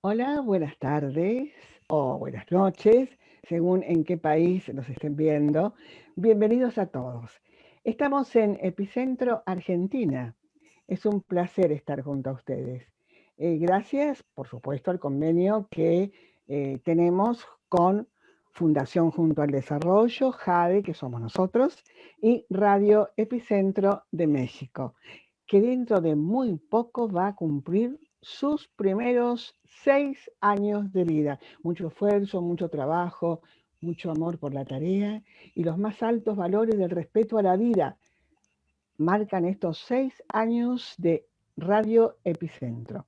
Hola, buenas tardes o buenas noches, según en qué país nos estén viendo. Bienvenidos a todos. Estamos en Epicentro, Argentina. Es un placer estar junto a ustedes. Gracias, por supuesto, al convenio que tenemos con Fundación Junto al Desarrollo, JADE, que somos nosotros, y Radio Epicentro de México, que dentro de muy poco va a cumplir sus primeros 6 años de vida. Mucho esfuerzo, mucho trabajo, mucho amor por la tarea y los más altos valores del respeto a la vida marcan estos 6 años de Radio Epicentro.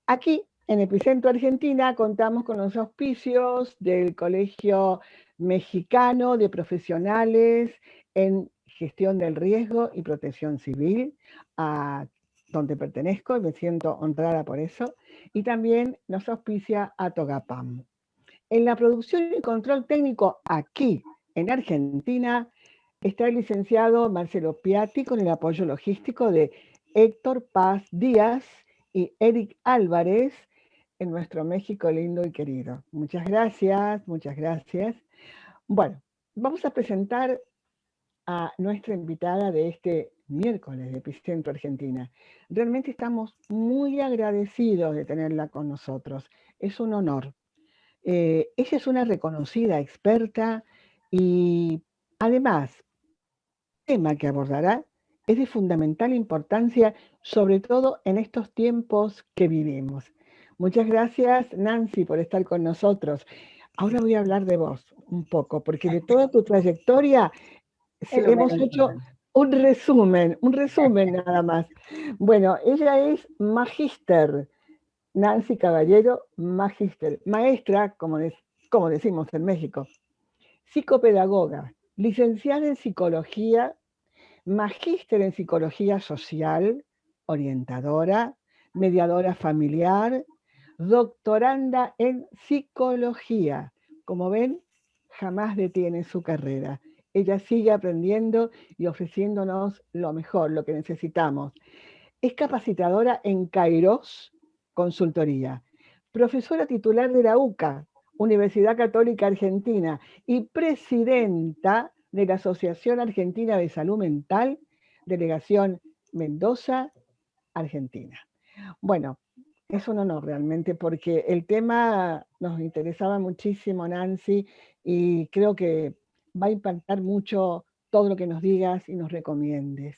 Aquí en Epicentro Argentina contamos con los auspicios del Colegio Mexicano de Profesionales en Gestión del Riesgo y Protección Civil, a donde pertenezco y me siento honrada por eso, y también nos auspicia a Togapam. En la producción y control técnico aquí en Argentina está el licenciado Marcelo Piatti con el apoyo logístico de Héctor Paz Díaz y Eric Álvarez en nuestro México lindo y querido. Muchas gracias, muchas gracias. Bueno, vamos a presentar a nuestra invitada de este miércoles de Epicentro Argentina. Realmente estamos muy agradecidos de tenerla con nosotros. Es un honor. Ella es una reconocida experta y además el tema que abordará es de fundamental importancia, sobre todo en estos tiempos que vivimos. Muchas gracias, Nancy, por estar con nosotros. Ahora voy a hablar de vos un poco, porque de toda tu trayectoria Es lo hemos menos hecho importante. un resumen nada más. Bueno, ella es magíster, Nancy Caballero, magíster, maestra, como decimos en México, psicopedagoga, licenciada en psicología, magíster en psicología social, orientadora, mediadora familiar, doctoranda en psicología. Como ven, jamás detiene su carrera. Ella sigue aprendiendo y ofreciéndonos lo mejor, lo que necesitamos. Es capacitadora en Kairos Consultoría, profesora titular de la UCA, Universidad Católica Argentina, y presidenta de la Asociación Argentina de Salud Mental, Delegación Mendoza, Argentina. Bueno, es un honor realmente porque el tema nos interesaba muchísimo, Nancy, y creo que va a impactar mucho todo lo que nos digas y nos recomiendes.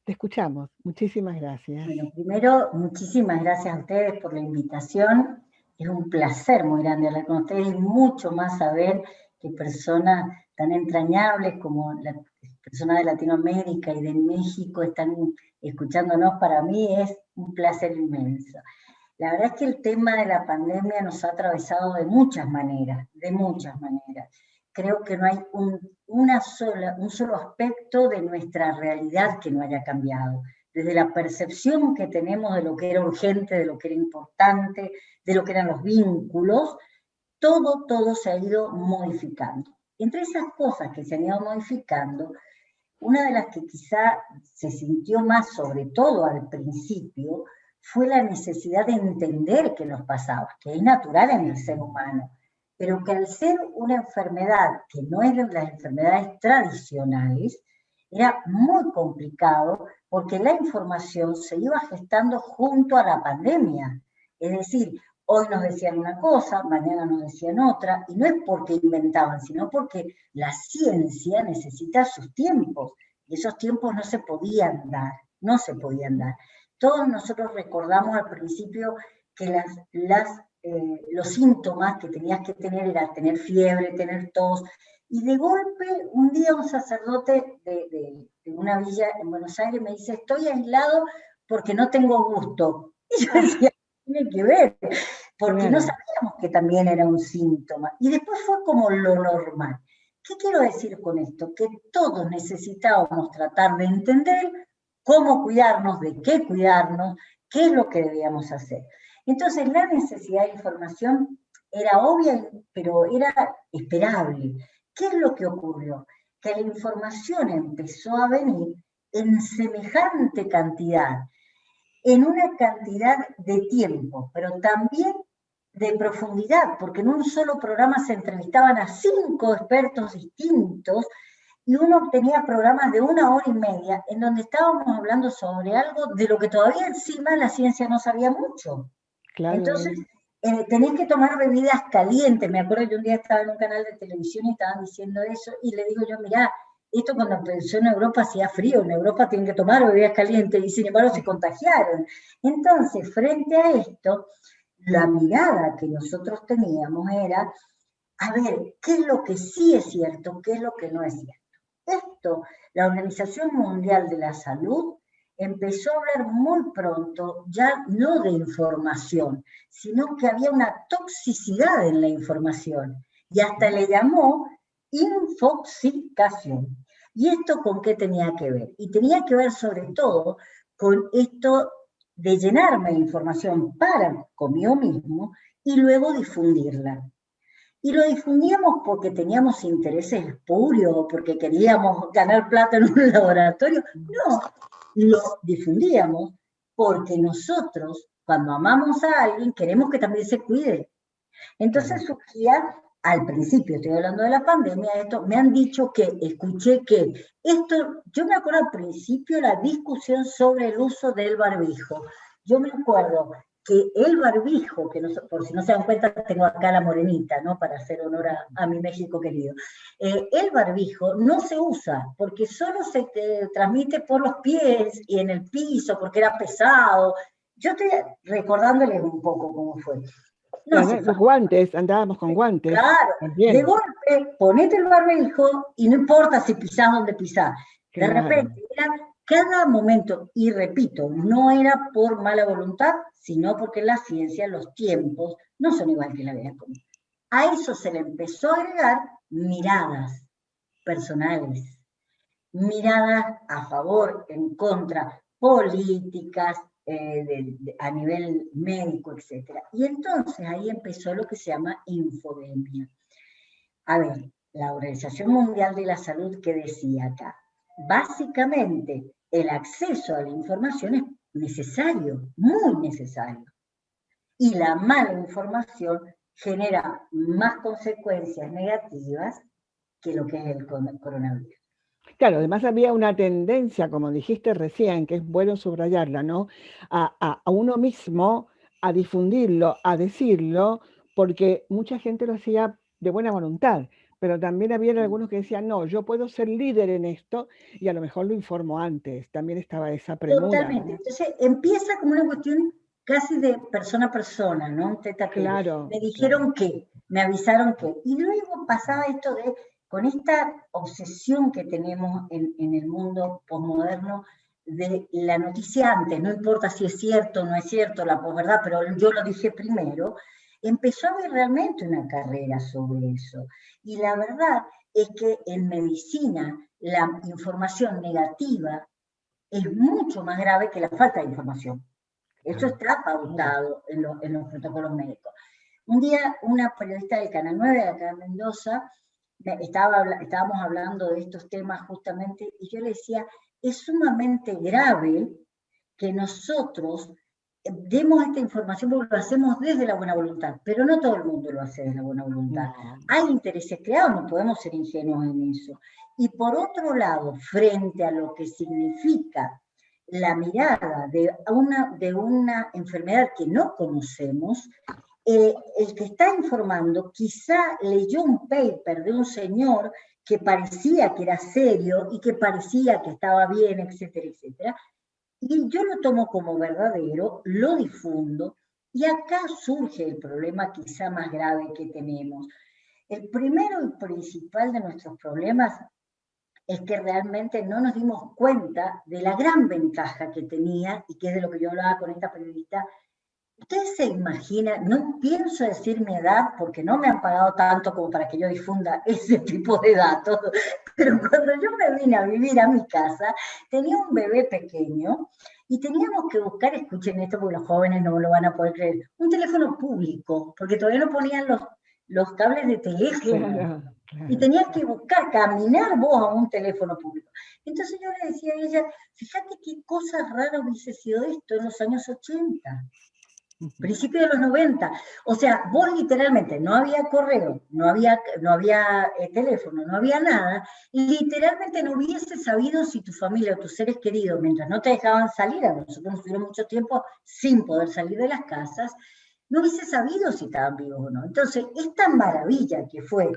Te escuchamos. Muchísimas gracias. Bueno, primero, muchísimas gracias a ustedes por la invitación. Es un placer muy grande hablar con ustedes y mucho más saber que personas tan entrañables como las personas de Latinoamérica y de México están escuchándonos. Para mí es un placer inmenso. La verdad es que el tema de la pandemia nos ha atravesado de muchas maneras, de muchas maneras. Creo que no hay un solo aspecto de nuestra realidad que no haya cambiado. Desde la percepción que tenemos de lo que era urgente, de lo que era importante, de lo que eran los vínculos, todo se ha ido modificando. Entre esas cosas que se han ido modificando, una de las que quizá se sintió más, sobre todo al principio, fue la necesidad de entender qué nos pasaba, que es natural en el ser humano, pero que al ser una enfermedad que no es de las enfermedades tradicionales, era muy complicado porque la información se iba gestando junto a la pandemia. Es decir, hoy nos decían una cosa, mañana nos decían otra, y no es porque inventaban, sino porque la ciencia necesita sus tiempos, y esos tiempos no se podían dar, no se podían dar. Todos nosotros recordamos al principio que los síntomas que tenías que tener era tener fiebre, tener tos, y de golpe un día un sacerdote de una villa en Buenos Aires me dice, estoy aislado porque no tengo gusto. Y yo decía, tiene que ver, porque no Claro. sabíamos que también era un síntoma. Y después fue como lo normal. ¿Qué quiero decir con esto? Que todos necesitábamos tratar de entender cómo cuidarnos, de qué cuidarnos, qué es lo que debíamos hacer. Entonces, la necesidad de información era obvia, pero era esperable. ¿Qué es lo que ocurrió? Que la información empezó a venir en semejante cantidad, en una cantidad de tiempo, pero también de profundidad, porque en un solo programa se entrevistaban a 5 expertos distintos, y uno tenía programas de 1 hora y media en donde estábamos hablando sobre algo de lo que todavía encima la ciencia no sabía mucho. Claro. Entonces, tenés que tomar bebidas calientes. Me acuerdo que un día estaba en un canal de televisión y estaban diciendo eso, y le digo yo, mirá, esto cuando empezó en Europa hacía frío, en Europa tienen que tomar bebidas calientes, y sin embargo se contagiaron. Entonces, frente a esto, la mirada que nosotros teníamos era, a ver, ¿qué es lo que sí es cierto? ¿Qué es lo que no es cierto? Esto, la Organización Mundial de la Salud empezó a hablar muy pronto, ya no de información, sino que había una toxicidad en la información, y hasta le llamó infoxicación. ¿Y esto con qué tenía que ver? Y tenía que ver sobre todo con esto de llenarme de información para conmigo mismo y luego difundirla. Y lo difundíamos porque teníamos intereses espurios o porque queríamos ganar plata en un laboratorio. No, lo difundíamos porque nosotros, cuando amamos a alguien, queremos que también se cuide. Entonces surgía, al principio, estoy hablando de la pandemia, esto, me han dicho que, escuché que, esto, yo me acuerdo al principio la discusión sobre el uso del barbijo. Yo me acuerdo que el barbijo, que no, por si no se dan cuenta, tengo acá la morenita, ¿no? Para hacer honor a mi México querido. El barbijo no se usa porque solo se transmite por los pies y en el piso, porque era pesado. Yo estoy recordándoles un poco cómo fue. No, los guantes, andábamos con guantes. Claro, también. De golpe, ponete el barbijo y no importa si pisás donde pisás. Claro. De repente, era cada momento, y repito, no era por mala voluntad, sino porque en la ciencia los tiempos no son igual que en la vida común. A eso se le empezó a agregar miradas personales, miradas a favor, en contra, políticas, a nivel médico, etc. Y entonces ahí empezó lo que se llama infodemia. A ver, la Organización Mundial de la Salud, ¿qué decía acá? Básicamente, el acceso a la información es necesario, muy necesario. Y la mala información genera más consecuencias negativas que lo que es el coronavirus. Claro, además había una tendencia, como dijiste recién, que es bueno subrayarla, ¿no? A uno mismo, a difundirlo, a decirlo, porque mucha gente lo hacía de buena voluntad, pero también había algunos que decían, no, yo puedo ser líder en esto y a lo mejor lo informo antes. También estaba esa premura. Totalmente. Entonces empieza como una cuestión casi de persona a persona, ¿no? Claro. Me dijeron que, me avisaron que. Y luego pasaba esto de, con esta obsesión que tenemos en el mundo posmoderno, de la noticia antes, no importa si es cierto o no es cierto, la posverdad, pero yo lo dije primero, empezó a haber realmente una carrera sobre eso. Y la verdad es que en medicina la información negativa es mucho más grave que la falta de información. Eso está pautado en los protocolos médicos. Un día, una periodista del Canal 9 de acá en Mendoza, estábamos hablando de estos temas justamente, y yo le decía, es sumamente grave que nosotros demos esta información porque lo hacemos desde la buena voluntad, pero no todo el mundo lo hace desde la buena voluntad. No. Hay intereses creados, no podemos ser ingenuos en eso. Y por otro lado, frente a lo que significa la mirada de una enfermedad que no conocemos, el que está informando quizá leyó un paper de un señor que parecía que era serio y que parecía que estaba bien, etcétera, etcétera, y yo lo tomo como verdadero, lo difundo, y acá surge el problema quizá más grave que tenemos. El primero y principal de nuestros problemas es que realmente no nos dimos cuenta de la gran ventaja que tenía, y que es de lo que yo hablaba con esta periodista. Ustedes se imaginan, no pienso decir mi edad porque no me han pagado tanto como para que yo difunda ese tipo de datos, pero cuando yo me vine a vivir a mi casa, tenía un bebé pequeño y teníamos que buscar, escuchen esto porque los jóvenes no lo van a poder creer, un teléfono público, porque todavía no ponían los cables de teléfono. Claro. Y tenías que buscar, caminar vos a un teléfono público. Entonces yo le decía a ella, fíjate qué cosa rara hubiese sido esto en los años 80. Principio de los 90. O sea, vos literalmente, no había correo, no había teléfono, no había nada, literalmente no hubiese sabido si tu familia o tus seres queridos, mientras no te dejaban salir, a nosotros nos tuvieron mucho tiempo sin poder salir de las casas, no hubiese sabido si estaban vivos o no. Entonces, esta maravilla que fue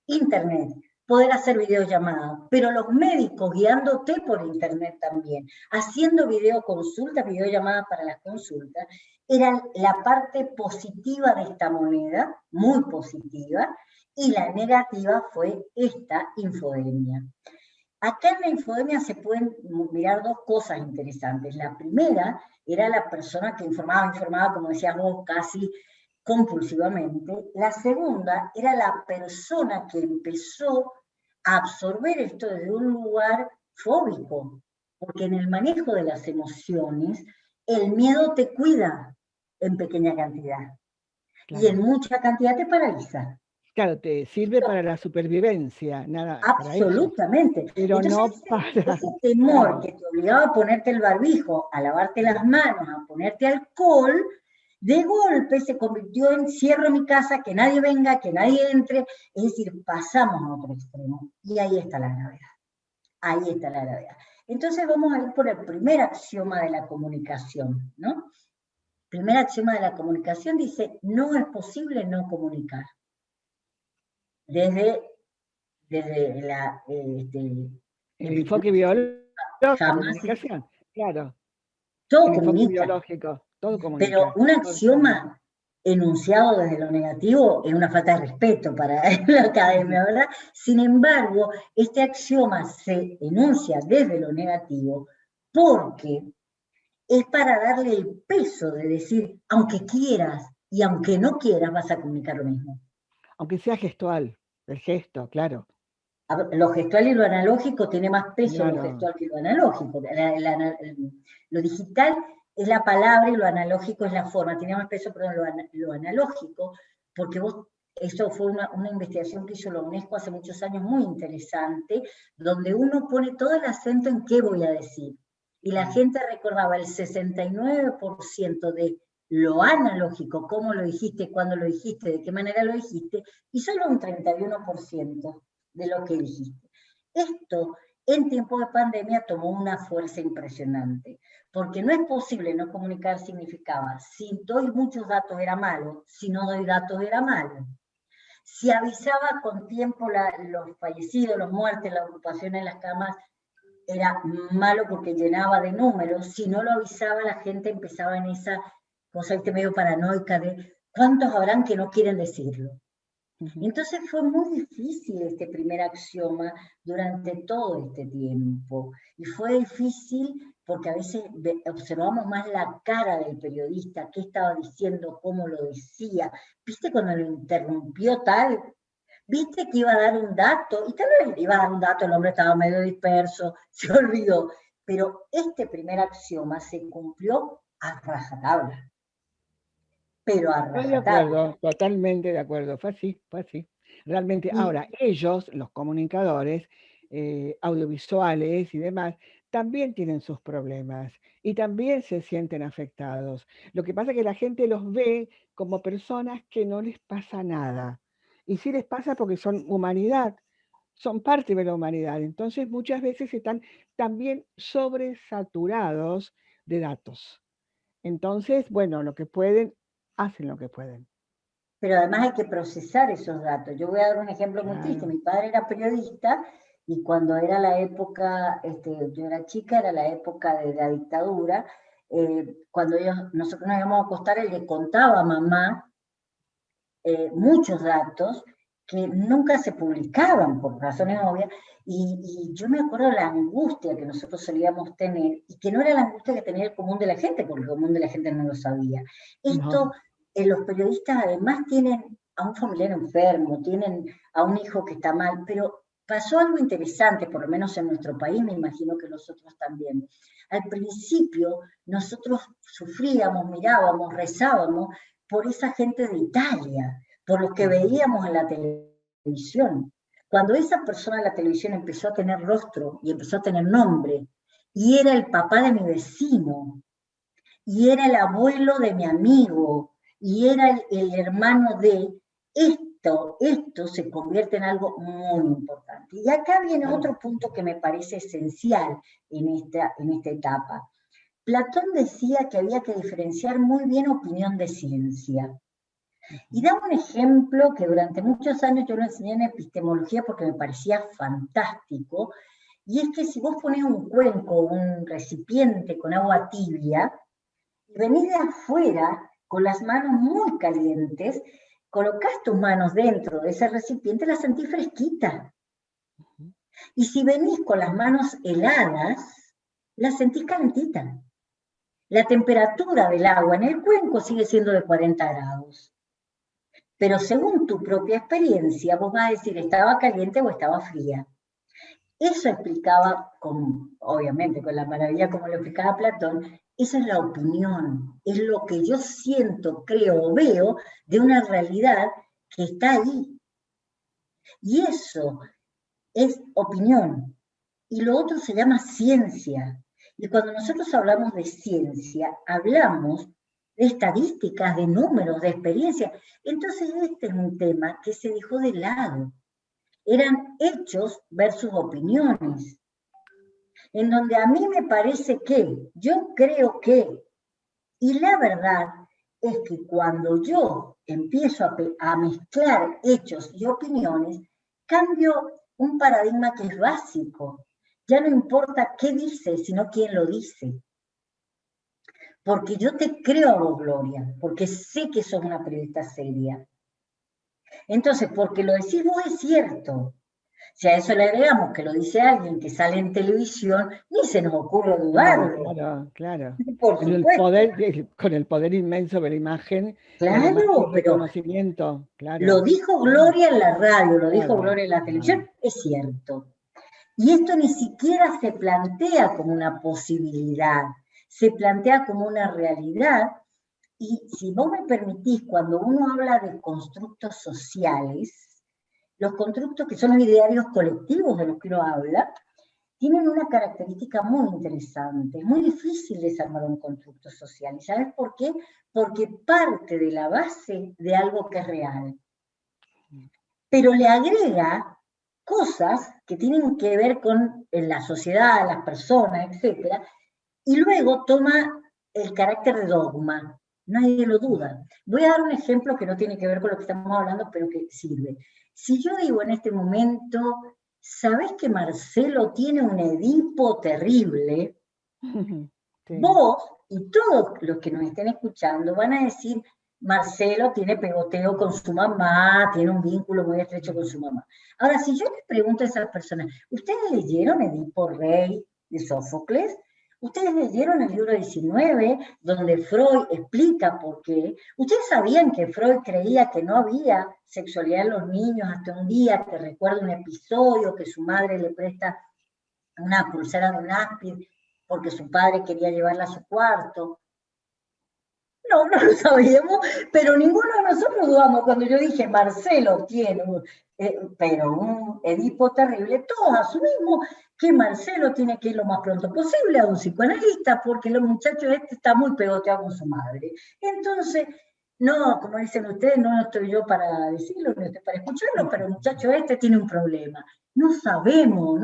Internet, poder hacer videollamadas, pero los médicos guiándote por Internet también, haciendo videoconsultas, videollamadas para las consultas, era la parte positiva de esta moneda, muy positiva, y la negativa fue esta infodemia. Acá en la infodemia se pueden mirar dos cosas interesantes. La primera era la persona que informaba, como decías vos, casi compulsivamente. La segunda era la persona que empezó a absorber esto desde un lugar fóbico, porque en el manejo de las emociones, el miedo te cuida en pequeña cantidad, claro, y en mucha cantidad te paraliza. Claro, te sirve para la supervivencia, nada. Absolutamente. Para eso, pero entonces, no para... ese temor que te obligaba a ponerte el barbijo, a lavarte las manos, a ponerte alcohol, de golpe se convirtió en cierro mi casa, que nadie venga, que nadie entre, es decir, pasamos a otro extremo. Y ahí está la gravedad. Ahí está la gravedad. Entonces vamos a ir por el primer axioma de la comunicación, ¿no? El primer axioma de la comunicación dice, no es posible no comunicar. Desde la... el enfoque biológico, comunicación, claro. Todo el comunica. enfoque biológico, todo comunica. Pero un axioma enunciado desde lo negativo es una falta de respeto para la academia, ¿verdad? Sin embargo, este axioma se enuncia desde lo negativo porque es para darle el peso de decir, aunque quieras y aunque no quieras, vas a comunicar lo mismo. Aunque sea gestual, el gesto, claro. Lo gestual y lo analógico tiene más peso, claro, lo gestual que lo analógico. Lo digital es la palabra y lo analógico es la forma. Tiene más peso, pero lo analógico, porque eso fue una investigación que hizo la UNESCO hace muchos años muy interesante, donde uno pone todo el acento en qué voy a decir. Y la gente recordaba el 69% de lo analógico, cómo lo dijiste, cuándo lo dijiste, de qué manera lo dijiste, y solo un 31% de lo que dijiste. Esto en tiempo de pandemia tomó una fuerza impresionante, porque no es posible no comunicar significaba, si doy muchos datos era malo, si no doy datos era malo. Si avisaba con tiempo los fallecidos, los muertos, la ocupación en las camas, era malo porque llenaba de números. Si no lo avisaba, la gente empezaba en esa cosa medio paranoica de ¿cuántos habrán que no quieren decirlo? Entonces fue muy difícil este primer axioma durante todo este tiempo. Y fue difícil porque a veces observamos más la cara del periodista, qué estaba diciendo, cómo lo decía. ¿Viste cuando lo interrumpió tal? ¿Viste que iba a dar un dato? Y tal vez iba a dar un dato, el hombre estaba medio disperso, se olvidó. Pero este primer axioma se cumplió a rajatabla. Pero a rajatabla. Estoy de acuerdo, totalmente de acuerdo. Fue así, fue así. Realmente, ahora, ellos, los comunicadores audiovisuales y demás, también tienen sus problemas y también se sienten afectados. Lo que pasa es que la gente los ve como personas que no les pasa nada. Y sí les pasa porque son humanidad, son parte de la humanidad. Entonces muchas veces están también sobresaturados de datos. Entonces, bueno, lo que pueden, hacen lo que pueden. Pero además hay que procesar esos datos. Yo voy a dar un ejemplo muy triste. Mi padre era periodista y cuando era la época, yo era chica, era la época de la dictadura, cuando nosotros nos íbamos a acostar, él le contaba a mamá muchos datos que nunca se publicaban por razones obvias, y yo me acuerdo de la angustia que nosotros solíamos tener, y que no era la angustia que tenía el común de la gente, porque el común de la gente no lo sabía. Esto, los periodistas además tienen a un familiar enfermo, tienen a un hijo que está mal, pero pasó algo interesante, por lo menos en nuestro país, me imagino que nosotros también. Al principio nosotros sufríamos, mirábamos, rezábamos por esa gente de Italia, por los que veíamos en la televisión. Cuando esa persona en la televisión empezó a tener rostro y empezó a tener nombre, y era el papá de mi vecino, y era el abuelo de mi amigo, y era el hermano de esto se convierte en algo muy importante. Y acá viene otro punto que me parece esencial en esta etapa. Platón decía que había que diferenciar muy bien opinión de ciencia. Y da un ejemplo que durante muchos años yo lo enseñé en epistemología porque me parecía fantástico, y es que si vos ponés un cuenco, un recipiente con agua tibia, y venís de afuera con las manos muy calientes, colocás tus manos dentro de ese recipiente, la sentís fresquita. Y si venís con las manos heladas, la sentís calentita. La temperatura del agua en el cuenco sigue siendo de 40 grados. Pero según tu propia experiencia, vos vas a decir, ¿estaba caliente o estaba fría? Eso explicaba, obviamente con la maravilla como lo explicaba Platón, esa es la opinión, es lo que yo siento, creo o veo de una realidad que está ahí. Y eso es opinión. Y lo otro se llama ciencia. Y cuando nosotros hablamos de ciencia, hablamos de estadísticas, de números, de experiencia. Entonces este es un tema que se dejó de lado. Eran hechos versus opiniones, en donde a mí me parece que, yo creo que, y la verdad es que cuando yo empiezo a mezclar hechos y opiniones, cambio un paradigma que es básico. Ya no importa qué dice, sino quién lo dice. Porque yo te creo a vos, Gloria, porque sé que sos una periodista seria. Entonces, porque lo decís vos es cierto. Si a eso le agregamos que lo dice alguien que sale en televisión, ni se nos ocurre dudarlo. Claro, claro. Por supuesto. Con el poder inmenso de la imagen y además Claro, el pero reconocimiento, lo claro. dijo Gloria en la radio, lo dijo Claro, Gloria en la televisión, es cierto. Y esto ni siquiera se plantea como una posibilidad, se plantea como una realidad. Y si vos me permitís, cuando uno habla de constructos sociales, los constructos que son los idearios colectivos de los que uno habla, tienen una característica muy interesante. Es muy difícil desarmar un constructo social. ¿Y sabes por qué? Porque parte de la base de algo que es real. Pero le agrega cosas que tienen que ver con la sociedad, las personas, etc. Y luego toma el carácter de dogma. Nadie lo duda. Voy a dar un ejemplo que no tiene que ver con lo que estamos hablando, pero que sirve. Si yo digo en este momento, ¿sabés que Marcelo tiene un Edipo terrible? Sí. Vos y todos los que nos estén escuchando van a decir, Marcelo tiene pegoteo con su mamá, tiene un vínculo muy estrecho con su mamá. Ahora, si yo les pregunto a esas personas, ¿ustedes leyeron Edipo Rey de Sófocles? ¿Ustedes leyeron el libro 19, donde Freud explica por qué? ¿Ustedes sabían que Freud creía que no había sexualidad en los niños hasta un día que recuerda un episodio que su madre le presta una pulsera de un áspid porque su padre quería llevarla a su cuarto? No, no lo sabíamos, pero ninguno de nosotros dudamos. Cuando yo dije, Marcelo tiene un Edipo terrible, todos asumimos que Marcelo tiene que ir lo más pronto posible a un psicoanalista, porque el muchacho está muy pegoteado con su madre. Entonces, no, como dicen ustedes, no estoy yo para decirlo, no estoy para escucharlo, pero el muchacho tiene un problema. No sabemos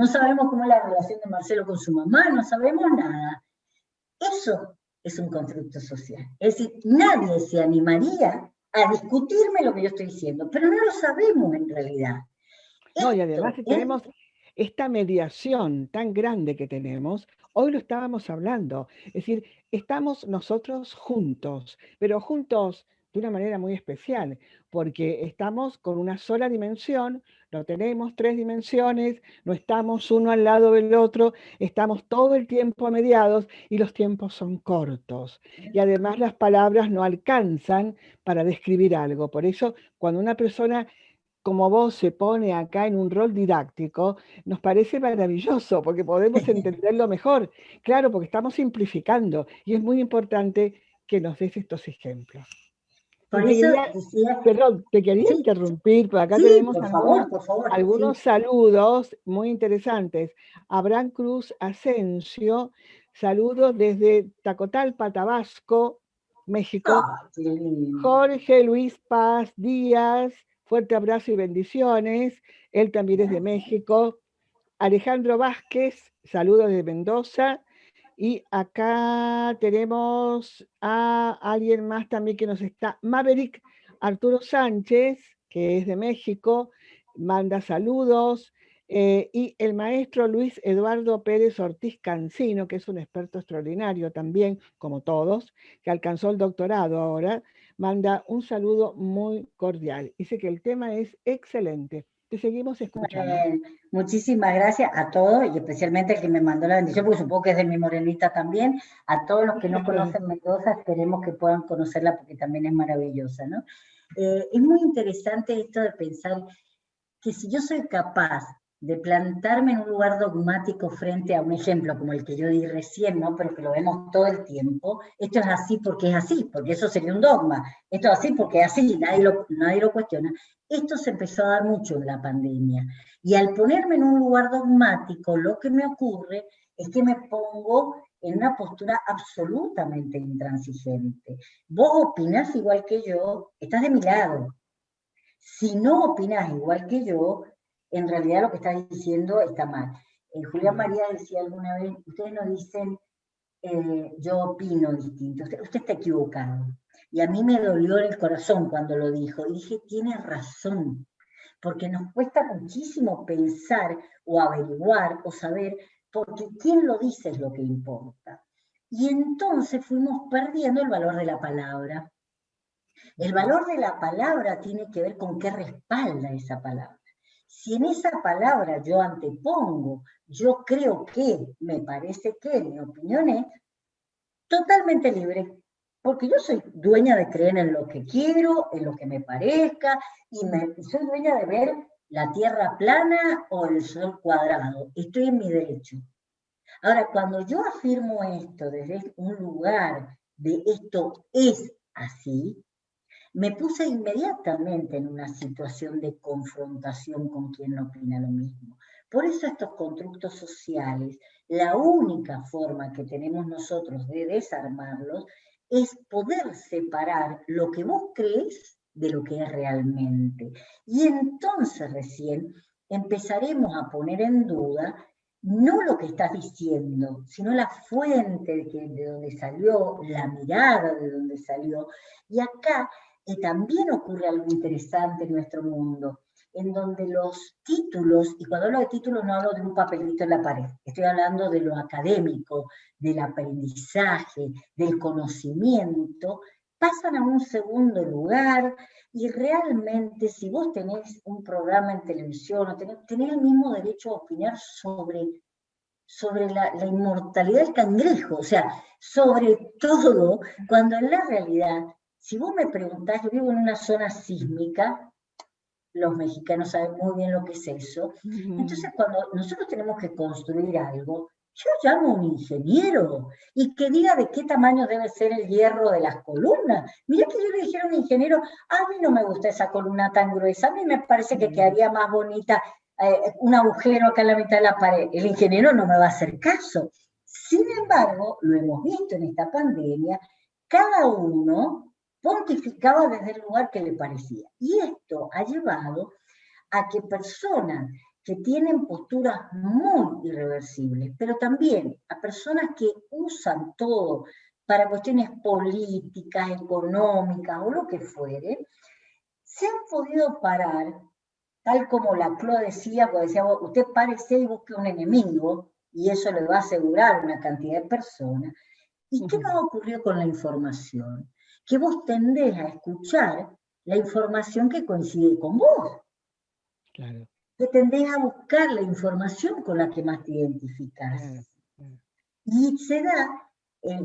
cómo es la relación de Marcelo con su mamá, no sabemos nada. Eso es un constructo social. Es decir, nadie se animaría a discutirme lo que yo estoy diciendo, pero no lo sabemos en realidad. No, y además si tenemos esta mediación tan grande que tenemos, hoy lo estábamos hablando, es decir, estamos nosotros juntos, pero juntos de una manera muy especial, porque estamos con una sola dimensión, no tenemos tres dimensiones, no estamos uno al lado del otro, estamos todo el tiempo mediados y los tiempos son cortos. Y además las palabras no alcanzan para describir algo. Por eso, cuando una persona como vos se pone acá en un rol didáctico, nos parece maravilloso porque podemos entenderlo mejor. Claro, porque estamos simplificando y es muy importante que nos des estos ejemplos. Por eso decía... Perdón, te quería interrumpir, porque acá sí, tenemos por favor, algunos saludos muy interesantes. Abraham Cruz Asensio Saludos desde Tacotalpa, Tabasco, México. Ah, qué lindo. Jorge Luis Paz Díaz, fuerte abrazo y bendiciones. Él también es de México. Alejandro Vázquez, saludos de Mendoza. Y acá tenemos a alguien más también que nos está, Maverick Arturo Sánchez, que es de México, manda saludos. Y el maestro Luis Eduardo Pérez Ortiz Cancino, que es un experto extraordinario también, como todos, que alcanzó el doctorado ahora, manda un saludo muy cordial. Dice que el tema es excelente. Te seguimos escuchando. Muchísimas gracias a todos, y especialmente el que me mandó la bendición, porque supongo que es de mi morenita también. A todos los que no conocen Mendoza, esperemos que puedan conocerla porque también es maravillosa, ¿no? Es muy interesante esto de pensar que si yo soy capaz de plantarme en un lugar dogmático frente a un ejemplo como el que yo di recién, ¿no? Pero que lo vemos todo el tiempo, esto es así porque es así, porque eso sería un dogma, esto es así porque es así, nadie lo cuestiona. Esto se empezó a dar mucho en la pandemia, y al ponerme en un lugar dogmático, lo que me ocurre es que me pongo en una postura absolutamente intransigente. Vos opinás igual que yo, estás de mi lado. Si no opinas igual que yo, en realidad lo que estás diciendo está mal. Julián María decía alguna vez, ustedes no dicen yo opino distinto, usted está equivocado. Y a mí me dolió el corazón cuando lo dijo, y dije, tiene razón, porque nos cuesta muchísimo pensar o averiguar o saber, porque quién lo dice es lo que importa. Y entonces fuimos perdiendo el valor de la palabra. El valor de la palabra tiene que ver con qué respalda esa palabra. Si en esa palabra yo antepongo, yo creo que, me parece que, mi opinión es totalmente libre, porque yo soy dueña de creer en lo que quiero, en lo que me parezca, y soy dueña de ver la tierra plana o el sol cuadrado. Estoy en mi derecho. Ahora, cuando yo afirmo esto desde un lugar de esto es así, me puse inmediatamente en una situación de confrontación con quien no opina lo mismo. Por eso estos constructos sociales, la única forma que tenemos nosotros de desarmarlos es poder separar lo que vos crees de lo que es realmente. Y entonces recién empezaremos a poner en duda no lo que estás diciendo, sino la fuente de donde salió, la mirada de donde salió. Y acá también ocurre algo interesante en nuestro mundo, en donde los títulos, y cuando hablo de títulos no hablo de un papelito en la pared, estoy hablando de lo académico, del aprendizaje, del conocimiento, pasan a un segundo lugar, y realmente si vos tenés un programa en televisión, o tenés el mismo derecho a opinar sobre la inmortalidad del cangrejo, o sea, sobre todo, cuando en la realidad, si vos me preguntás, yo vivo en una zona sísmica, los mexicanos saben muy bien lo que es eso, entonces cuando nosotros tenemos que construir algo, yo llamo a un ingeniero y que diga de qué tamaño debe ser el hierro de las columnas. Mirá que yo le dijera a un ingeniero, a mí no me gusta esa columna tan gruesa, a mí me parece que quedaría más bonita un agujero acá en la mitad de la pared. El ingeniero no me va a hacer caso. Sin embargo, lo hemos visto en esta pandemia, cada uno pontificaba desde el lugar que le parecía. Y esto ha llevado a que personas que tienen posturas muy irreversibles, pero también a personas que usan todo para cuestiones políticas, económicas o lo que fuere, se han podido parar, tal como Laclau decía, cuando decía, usted párese y busque un enemigo, y eso le va a asegurar una cantidad de personas. ¿Y qué nos ha ocurrido con la información? Que vos tendés a escuchar la información que coincide con vos. Claro. Que tendés a buscar la información con la que más te identificás. Y se da,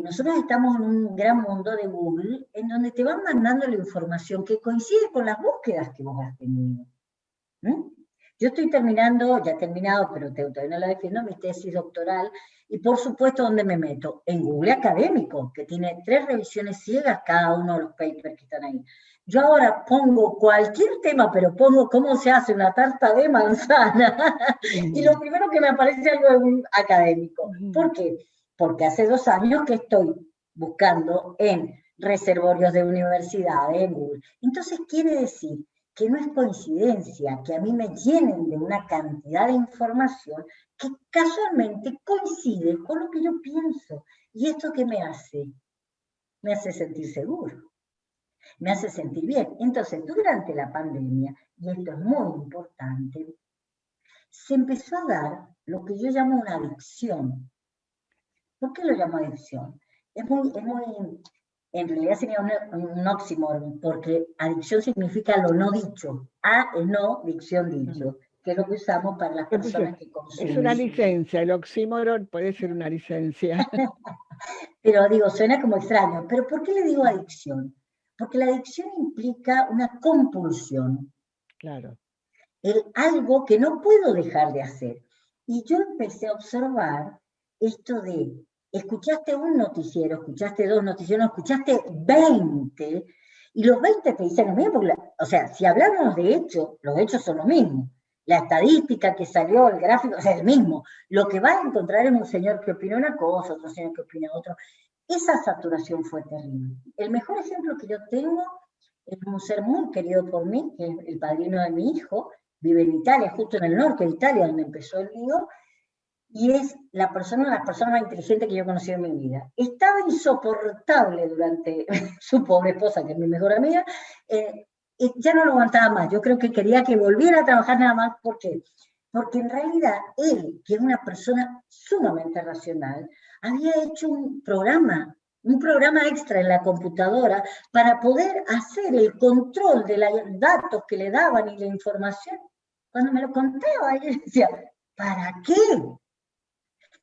nosotros estamos en un gran mundo de Google, en donde te van mandando la información que coincide con las búsquedas que vos has tenido. Yo estoy terminando, ya he terminado, pero todavía no la defiendo, mi tesis doctoral, y por supuesto, ¿dónde me meto? En Google Académico, que tiene 3 revisiones ciegas cada uno de los papers que están ahí. Yo ahora pongo cualquier tema, pero pongo cómo se hace una tarta de manzana, y lo primero que me aparece es algo de un académico. ¿Por qué? porque hace 2 años que estoy buscando en reservorios de universidades, en Google. Entonces quiere decir que no es coincidencia que a mí me llenen de una cantidad de información que casualmente coincide con lo que yo pienso. ¿Y esto qué me hace? Me hace sentir seguro, me hace sentir bien. Entonces, durante la pandemia, y esto es muy importante, se empezó a dar lo que yo llamo una adicción. ¿Por qué lo llamo adicción? En realidad sería un oxímoron, porque adicción significa lo no dicho. A es no, dicción dicho, que es lo que usamos para las personas que Es una consumen. licencia, el oxímoron puede ser una licencia. Pero digo, suena como extraño. ¿Pero por qué le digo adicción? Porque la adicción implica una compulsión. Claro. Algo que no puedo dejar de hacer. Y yo empecé a observar esto de, escuchaste un noticiero, escuchaste 2 noticieros, escuchaste 20, y los 20 te dicen lo mismo, porque o sea, si hablamos de hechos, los hechos son los mismos. La estadística que salió, el gráfico, o sea, es el mismo. Lo que vas a encontrar es un señor que opina una cosa, otro señor que opina otro. Esa saturación fue terrible. El mejor ejemplo que yo tengo es un ser muy querido por mí, que es el padrino de mi hijo, vive en Italia, justo en el norte de Italia, donde empezó el lío, y es la persona más inteligente que yo he conocido en mi vida. Estaba insoportable durante su pobre esposa, que es mi mejor amiga, ya no lo aguantaba más. Yo creo que quería que volviera a trabajar nada más. ¿Por qué? Porque en realidad él, que es una persona sumamente racional, había hecho un programa extra en la computadora para poder hacer el control de los datos que le daban y la información. Cuando me lo contaba, yo decía, ¿para qué?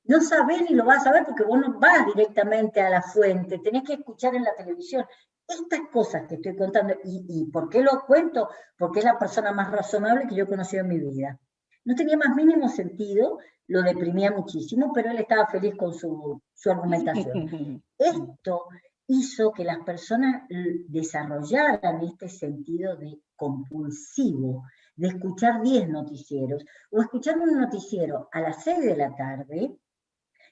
No sabés ni lo vas a saber porque vos no vas directamente a la fuente, tenés que escuchar en la televisión. Estas cosas que estoy contando, ¿y por qué lo cuento? Porque es la persona más razonable que yo he conocido en mi vida. No tenía más mínimo sentido, lo deprimía muchísimo, pero él estaba feliz con su argumentación. Esto hizo que las personas desarrollaran este sentido de compulsivo, de escuchar 10 noticieros, o escuchar un noticiero a las 6 de la tarde,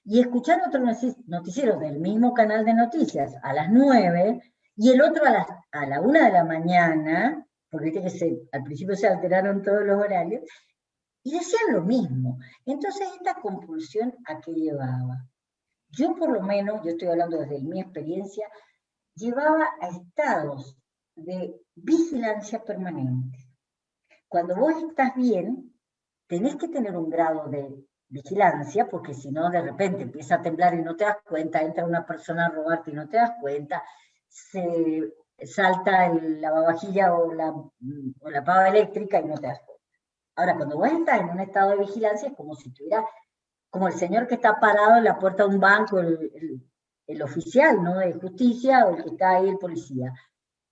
y escuchar otro noticiero del mismo canal de noticias a las 9 y el otro a la 1 de la mañana, porque viste que al principio se alteraron todos los horarios, y decían lo mismo. Entonces, esta compulsión, ¿a qué llevaba? Yo por lo menos, yo estoy hablando desde mi experiencia, llevaba a estados de vigilancia permanente. Cuando vos estás bien, tenés que tener un grado de vigilancia, porque si no, de repente empieza a temblar y no te das cuenta, entra una persona a robarte y no te das cuenta, se salta el lavavajilla o la pava eléctrica y no te das cuenta. Ahora, cuando vos estás en un estado de vigilancia, es como si estuviera, como el señor que está parado en la puerta de un banco, el oficial, ¿no?, de justicia, o el que está ahí, el policía.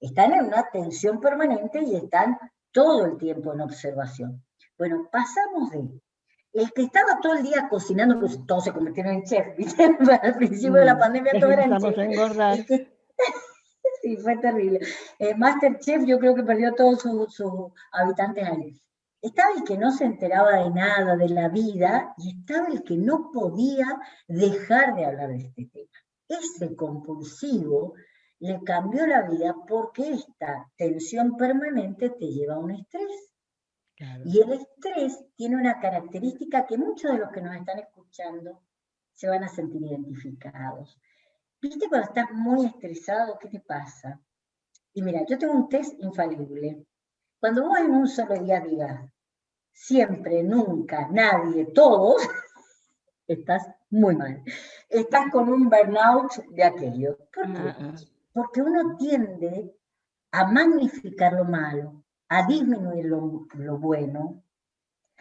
Están en una tensión permanente y están todo el tiempo en observación. Bueno, pasamos de el que estaba todo el día cocinando, pues todos se convirtieron en chef, ¿viste? Al principio de la pandemia todos eran Empezamos a engordar. Sí, fue terrible. Masterchef yo creo que perdió todos sus habitantes ahí. Estaba el que no se enteraba de nada de la vida y estaba el que no podía dejar de hablar de este tema. Ese compulsivo le cambió la vida porque esta tensión permanente te lleva a un estrés. Claro. Y el estrés tiene una característica que muchos de los que nos están escuchando se van a sentir identificados. ¿Viste cuando estás muy estresado? ¿Qué te pasa? Y mira, yo tengo un test infalible. Cuando vos en un solo día digas, siempre, nunca, nadie, todos, estás muy mal. Estás con un burnout de aquello. ¿Por qué? Porque uno tiende a magnificar lo malo, a disminuir lo bueno,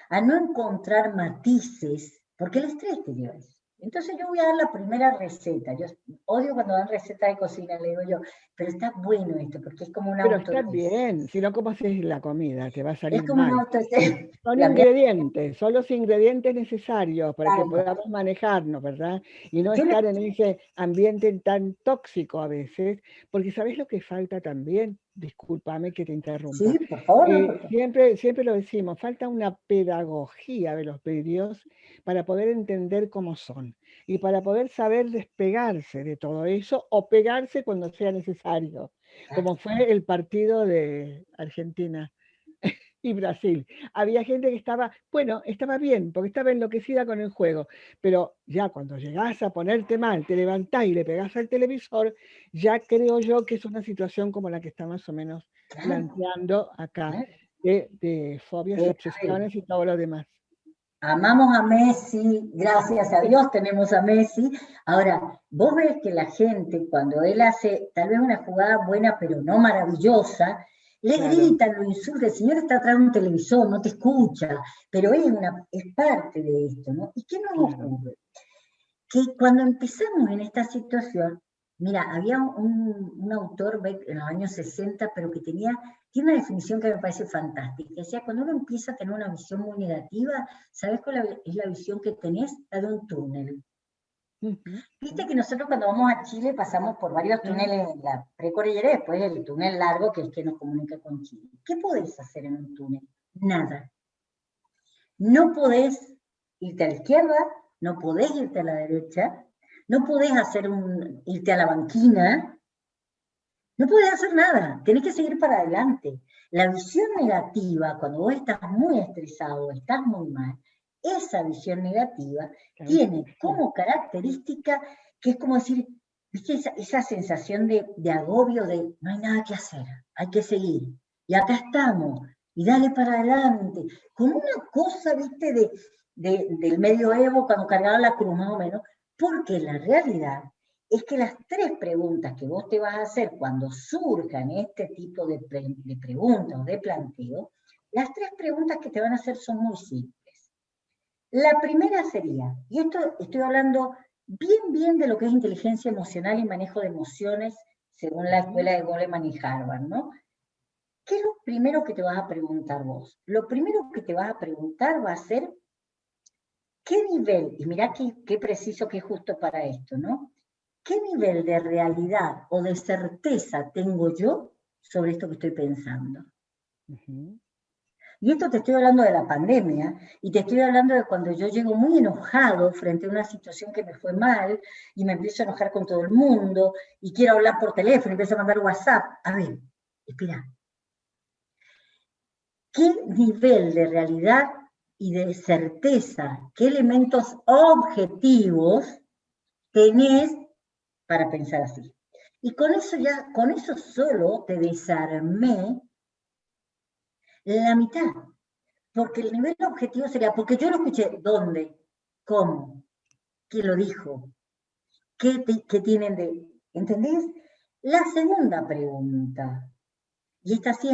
a no encontrar matices, porque el estrés te lleva a eso. Entonces yo voy a dar la primera receta. Yo odio cuando dan receta de cocina, le digo yo, pero está bueno esto, porque es como un Pero autotest. está bien, si no, ¿cómo haces la comida? Te va a salir Es como mal. un autotest. Son ingredientes, son los ingredientes necesarios para que podamos manejarnos, ¿verdad? Y no estar en ese ambiente tan tóxico a veces, porque ¿sabés lo que falta también? Discúlpame que te interrumpa. Sí, por favor. Siempre lo decimos, falta una pedagogía de los medios para poder entender cómo son. y para poder saber despegarse de todo eso o pegarse cuando sea necesario, como fue el partido de Argentina y Brasil. Había gente que estaba, bueno, estaba bien, porque estaba enloquecida con el juego, pero ya cuando llegás a ponerte mal, te levantás y le pegás al televisor, ya creo yo que es una situación como la que está más o menos Claro, planteando acá, claro. de fobias, A ver, obsesiones y todo lo demás. amamos a Messi, gracias a Dios tenemos a Messi. Ahora, vos ves que la gente, cuando él hace tal vez una jugada buena, pero no maravillosa, le Claro, gritan, lo insultan, el señor está atrás de un televisor, no te escucha, pero es parte de esto, ¿no? ¿Y qué nos claro. ocurre? Que cuando empezamos en esta situación, mira, había un autor en los años 60, pero que tiene una definición que me parece fantástica. Decía, cuando uno empieza a tener una visión muy negativa, ¿sabes cuál es la visión que tenés? La de un túnel. Ujú, Viste que nosotros cuando vamos a Chile pasamos por varios sí, túneles en la precordillera y después el túnel largo que es que nos comunica con Chile. ¿Qué podés hacer en un túnel? Nada. No podés irte a la izquierda, no podés irte a la derecha, no podés irte a la banquina, no podés hacer nada, tenés que seguir para adelante. La visión negativa, cuando vos estás muy estresado, estás muy mal, esa visión negativa claro, tiene sí, como característica que es como decir, ¿viste esa sensación de agobio, de no hay nada que hacer, hay que seguir? Y acá estamos, y dale para adelante, con una cosa, ¿viste? Del medioevo cuando cargaban la cruz, más o menos, porque la realidad es que las tres preguntas que vos te vas a hacer cuando surjan este tipo de preguntas o de planteo, las tres preguntas que te van a hacer son muy simples. La primera sería, y esto estoy hablando bien de lo que es inteligencia emocional y manejo de emociones según la ujú, escuela de Goleman y Harvard, ¿no? ¿Qué es lo primero que te vas a preguntar vos? Lo primero que te vas a preguntar va a ser, ¿qué nivel? Y mirá qué preciso, qué justo para esto, ¿no? ¿Qué nivel de realidad o de certeza tengo yo sobre esto que estoy pensando? ujú. Y esto te estoy hablando de la pandemia y te estoy hablando de cuando yo llego muy enojado frente a una situación que me fue mal y me empiezo a enojar con todo el mundo y quiero hablar por teléfono y empiezo a mandar WhatsApp. A ver, espera, ¿qué nivel de realidad y de certeza, qué elementos objetivos tenés para pensar así? Y con eso solo te desarmé la mitad, porque el nivel objetivo sería, porque yo lo escuché, ¿dónde? ¿Cómo? ¿Quién lo dijo? ¿Qué tienen de...? ¿Entendés? La segunda pregunta, y esta sí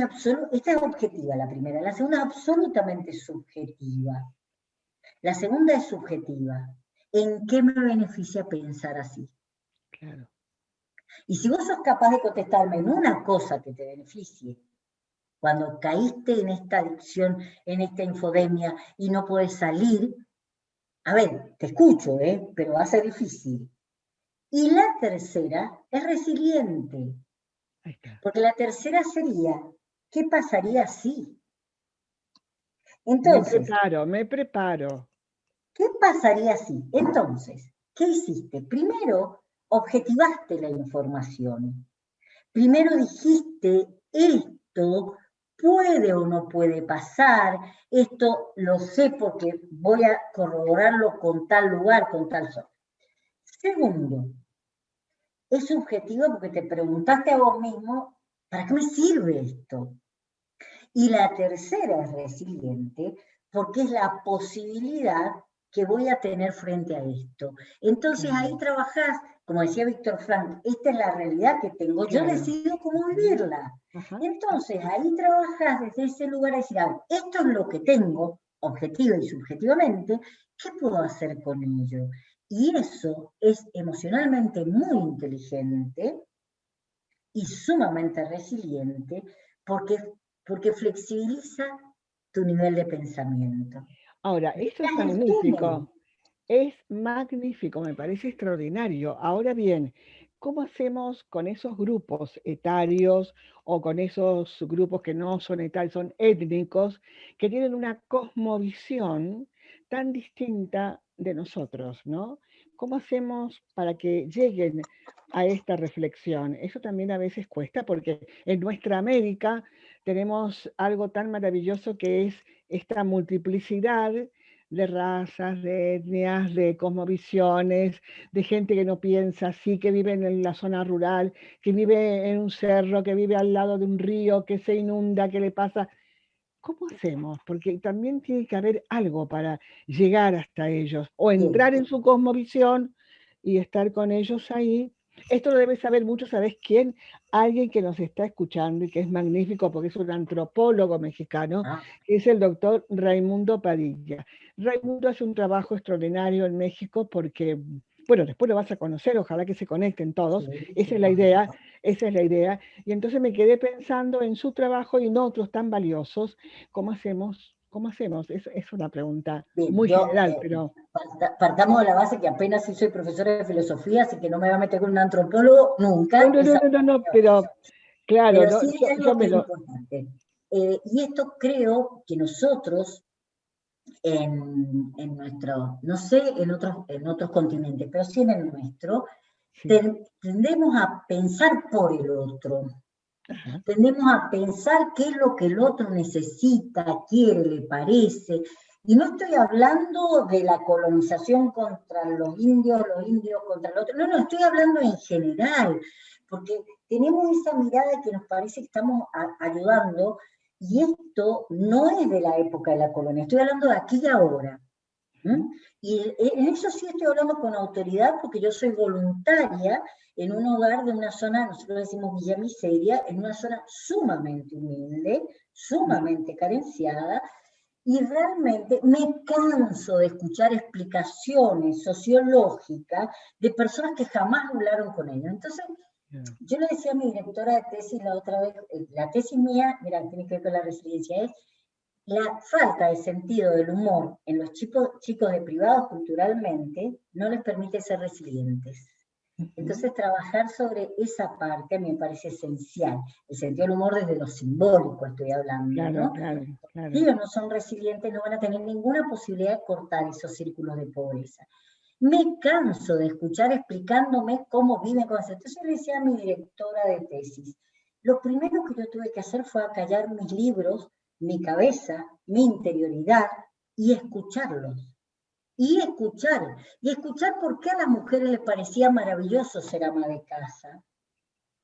esta es objetiva la primera, la segunda es absolutamente subjetiva. La segunda es subjetiva. ¿En qué me beneficia pensar así? Claro. Y si vos sos capaz de contestarme en una cosa que te beneficie, cuando caíste en esta adicción, en esta infodemia y no puedes salir, a ver, te escucho, pero va a ser difícil. Y la tercera es resiliente, Ahí está. porque la tercera sería, ¿qué pasaría si? Me Entonces, preparo, me preparo. ¿qué pasaría si? Entonces, ¿qué hiciste? Primero, objetivaste la información. Primero dijiste, esto puede o no puede pasar, esto lo sé porque voy a corroborarlo con tal lugar, con tal zona. Segundo, es subjetivo porque te preguntaste a vos mismo, ¿para qué me sirve esto? Y la tercera es resiliente porque es la posibilidad que voy a tener frente a esto. Entonces ahí Claro, trabajás, como decía Víctor Frank, esta es la realidad que tengo, yo claro. decido cómo Ujú, vivirla. ajá, Entonces ahí trabajás desde ese lugar a decir, esto es lo que tengo, objetiva y subjetivamente, ¿qué puedo hacer con ello? Y eso es emocionalmente muy inteligente y sumamente resiliente porque, porque flexibiliza tu nivel de pensamiento. ahora, esto Evitas el túnel. es magnífico, me parece extraordinario. Ahora bien, ¿cómo hacemos con esos grupos etarios o con esos grupos que no son etarios, son étnicos, que tienen una cosmovisión tan distinta de nosotros, ¿no? ¿Cómo hacemos para que lleguen a esta reflexión? Eso también a veces cuesta porque en nuestra América tenemos algo tan maravilloso que es esta multiplicidad de razas, de etnias, de cosmovisiones, de gente que no piensa así, que vive en la zona rural, que vive en un cerro, que vive al lado de un río, que se inunda, que le pasa. ¿Cómo hacemos? Porque también tiene que haber algo para llegar hasta ellos o Bien, entrar en su cosmovisión y estar con ellos ahí. Esto lo debe saber mucho, ¿sabes quién? Alguien que nos está escuchando y que es magnífico porque es un antropólogo mexicano, ah, que es el doctor Raimundo Padilla. Raimundo hace un trabajo extraordinario en México porque, bueno, después lo vas a conocer, ojalá que se conecten todos, sí, esa sí, es la por idea, supuesto. esa es la idea. Y entonces me quedé pensando en su trabajo y en otros tan valiosos. ¿Cómo hacemos? ¿Cómo hacemos? Es una pregunta Bien, muy yo general, pero partamos de la base que apenas sí soy profesora de filosofía, así que no me voy a meter con un antropólogo no, nunca, no, no, esa no, no, no, pero claro, pero no, sí hay yo algo que me es lo... importante. Y esto creo que nosotros en nuestro, no sé en otros continentes, pero sí en el nuestro, Sí, tendemos a pensar por el otro. ajá, Tendemos a pensar qué es lo que el otro necesita, quiere, le parece. Y no estoy hablando de la colonización contra los indios contra el otro. No, no, estoy hablando en general, porque tenemos esa mirada que nos parece que estamos ayudando, y esto no es de la época de la colonia, estoy hablando de aquí y ahora. ujú, ¿Mm? Y en eso sí estoy hablando con autoridad porque yo soy voluntaria en un hogar de una zona, nosotros decimos Villa Miseria, en una zona sumamente humilde, ujú. sumamente carenciada, y realmente me canso de escuchar explicaciones sociológicas de personas que jamás hablaron con ellos. Entonces, Ya. yo le decía a mi directora de tesis la otra vez, la tesis mía, mira, tiene que ver con la resiliencia, es la falta de sentido del humor en los chicos deprivados culturalmente no les permite ser resilientes. Ujú. Entonces, trabajar sobre esa parte me parece esencial. El sentido del humor desde lo simbólico estoy hablando, Claro, ¿no? claro, Si claro. ellos no son resilientes, no van a tener ninguna posibilidad de cortar esos círculos de pobreza. Me canso de escuchar explicándome cómo viven con eso. Entonces le decía a mi directora de tesis, lo primero que yo tuve que hacer fue acallar mis libros, mi cabeza, mi interioridad y escucharlos. Y escuchar por qué a las mujeres les parecía maravilloso ser ama de casa,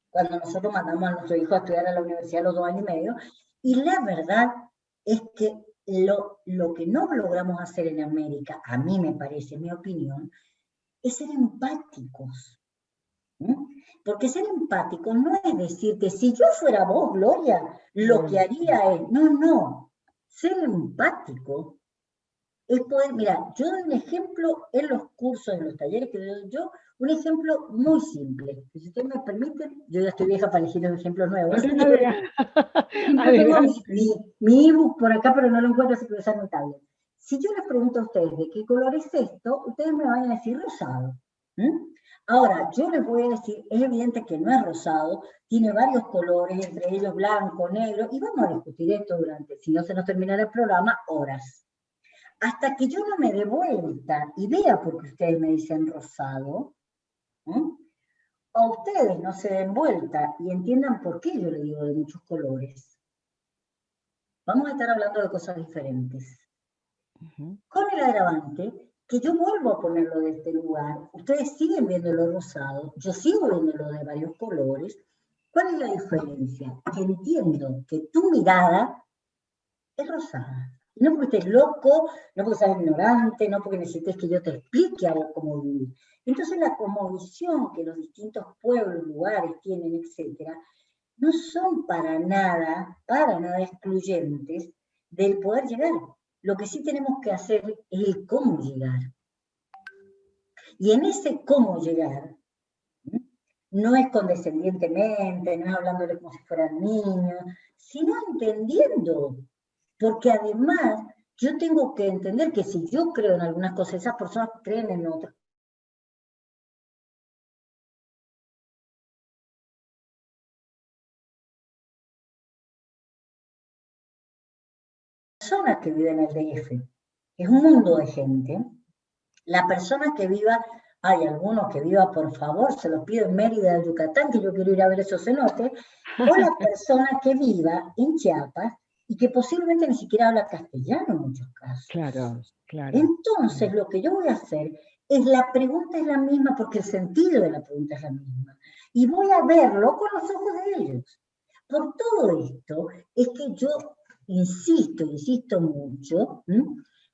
cuando nosotros mandamos a nuestro hijo a estudiar a la universidad a los 2 años y medio. Y la verdad es que lo que no logramos hacer en América, a mí me parece, en mi opinión, es ser empáticos. ¿Mm? Porque ser empático no es decirte, si yo fuera vos, Gloria, lo que No, haría es, no, no. Ser empático es poder, mira, yo doy un ejemplo en los cursos, en los talleres que doy yo, un ejemplo muy simple. Si ustedes me permiten, yo ya estoy vieja para elegir los ejemplos nuevos, no, así no, que yo tengo adelante. mi ebook por acá, pero no lo encuentro, así que voy a usar mi tablet. Si yo les pregunto a ustedes de qué color es esto, ustedes me van a decir rosado. ¿Mm? Ahora, yo les voy a decir, es evidente que no es rosado, tiene varios colores, entre ellos blanco, negro, y vamos a discutir esto durante, si no se nos terminara el programa, horas. Hasta que yo no me dé vuelta y vea por qué ustedes me dicen rosado, ¿eh? O ustedes no se den vuelta y entiendan por qué yo le digo de muchos colores. Vamos a estar hablando de cosas diferentes. Ujú. Con el agravante que yo vuelvo a ponerlo de este lugar, ustedes siguen viéndolo rosado, yo sigo viéndolo de varios colores. ¿Cuál es la diferencia? Que entiendo que tu mirada es rosada. No porque estés loco, no porque seas ignorante, no porque necesites que yo te explique a vos cómo vivir. Entonces la cosmovisión que los distintos pueblos, lugares tienen, etcétera, no son para nada excluyentes del poder llegar. Lo que sí tenemos que hacer es el cómo llegar. Y en ese cómo llegar, no es condescendientemente, no es hablándole como si fueran niños, sino entendiendo. Porque además yo tengo que entender que si yo creo en algunas cosas, esas personas creen en otras. Personas que viven en el DF, es un mundo de gente, la persona que viva hay algunos que viva, por favor, se los pido en Mérida, de Yucatán, que yo quiero ir a ver esos cenotes, o la persona que viva en Chiapas y que posiblemente ni siquiera habla castellano en muchos casos. Claro, claro. Entonces, lo que yo voy a hacer es, la pregunta es la misma porque el sentido de la pregunta es la misma. Y voy a verlo con los ojos de ellos. Por todo esto, es que yo insisto mucho,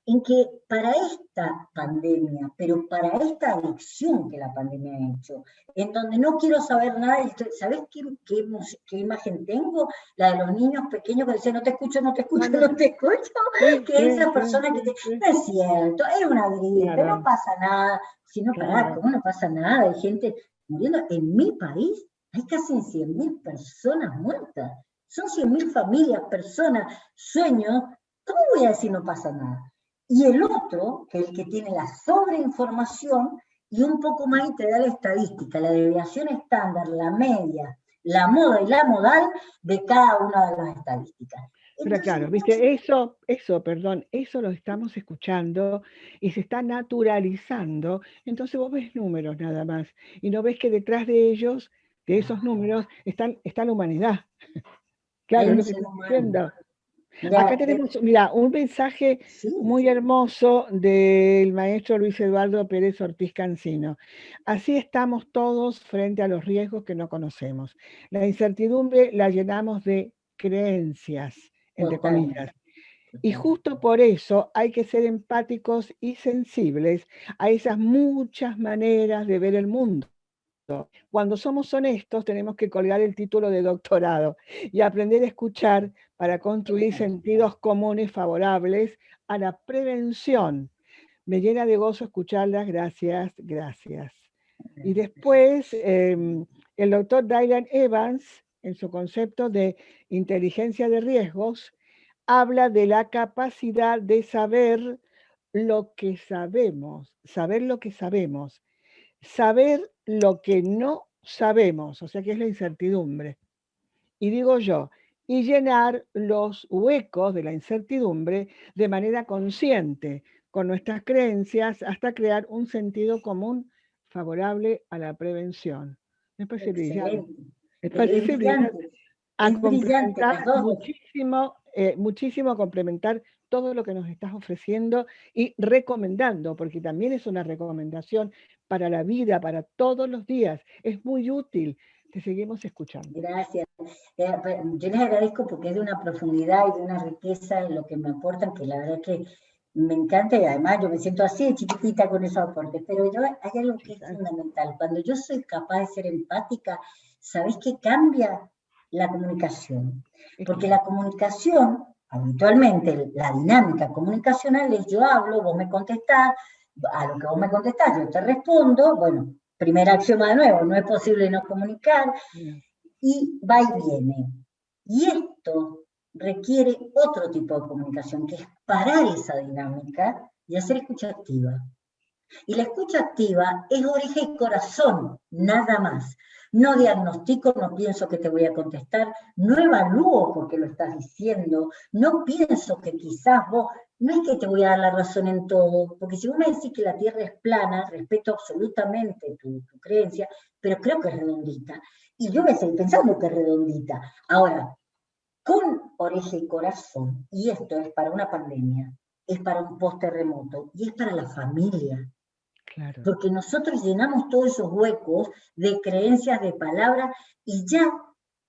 en que para esta pandemia, pero para esta adicción que la pandemia ha hecho, en donde no quiero saber nada, ¿sabés qué imagen tengo? La de los niños pequeños que dicen, no te escucho, no te escucho, no te escucho, Sí, que esa persona que te, sí. no es cierto, es una gripe, Claro, no pasa nada, si no, pará, claro. ¿cómo no pasa nada? Hay gente muriendo. En mi país hay casi 100.000 personas muertas, son 100.000 familias, personas, sueños. ¿Cómo voy a decir no pasa nada? Y el otro, que es el que tiene la sobreinformación, y un poco más y te da la estadística, la deviación estándar, la media, la moda y la modal de cada una de las estadísticas. Pero Entonces, claro, viste, perdón, eso lo estamos escuchando y se está naturalizando. Entonces vos ves números nada más y no ves que detrás de ellos, de esos números, está la humanidad. hay Claro, es un lo que ser estoy humano. diciendo. Acá Mira, tenemos, mira, un mensaje sí, muy hermoso del maestro Luis Eduardo Pérez Ortiz Cancino. Así estamos todos frente a los riesgos que no conocemos. La incertidumbre la llenamos de creencias, entre comillas. totalmente, Y totalmente. justo por eso hay que ser empáticos y sensibles a esas muchas maneras de ver el mundo. Cuando somos honestos, tenemos que colgar el título de doctorado y aprender a escuchar para construir Exacto. sentidos comunes favorables a la prevención. Me llena de gozo escucharlas, gracias, gracias. Y después, el doctor Dylan Evans, en su concepto de inteligencia de riesgos, habla de la capacidad de saber lo que sabemos, saber lo que sabemos, saber lo que no sabemos, o sea que es la incertidumbre. Y digo yo, y llenar los huecos de la incertidumbre de manera consciente, con nuestras creencias, hasta crear un sentido común favorable a la prevención. Me parece brillante. Excelente. Me Es parece brillante brillante, a es brillante complementar las dos. muchísimo, muchísimo a complementar todo lo que nos estás ofreciendo y recomendando, porque también es una recomendación para la vida, para todos los días. Es muy útil. Te seguimos escuchando. Gracias. Yo les agradezco porque es de una profundidad y de una riqueza en lo que me aportan, que la verdad que me encanta y además yo me siento así de chiquitita con esos aportes. Pero hay algo que es fundamental. Cuando yo soy capaz de ser empática, ¿sabés qué cambia? La comunicación. Porque la comunicación, habitualmente, la dinámica comunicacional es yo hablo, vos me contestás, a lo que vos me contestás, yo te respondo, bueno, primer axioma de nuevo, no es posible no comunicar, y va y viene. Y esto requiere otro tipo de comunicación, que es parar esa dinámica y hacer escucha activa. Y la escucha activa es oreja y corazón, nada más. No diagnostico, no pienso que te voy a contestar, no evalúo porque lo estás diciendo, no pienso que quizás vos, no es que te voy a dar la razón en todo, porque si vos me decís que la Tierra es plana, respeto absolutamente tu creencia, pero creo que es redondita. Y yo me estoy pensando que es redondita. Ahora, con oreja y corazón, y esto es para una pandemia, es para un post-terremoto, y es para la familia, Claro. porque nosotros llenamos todos esos huecos de creencias, de palabras, y yo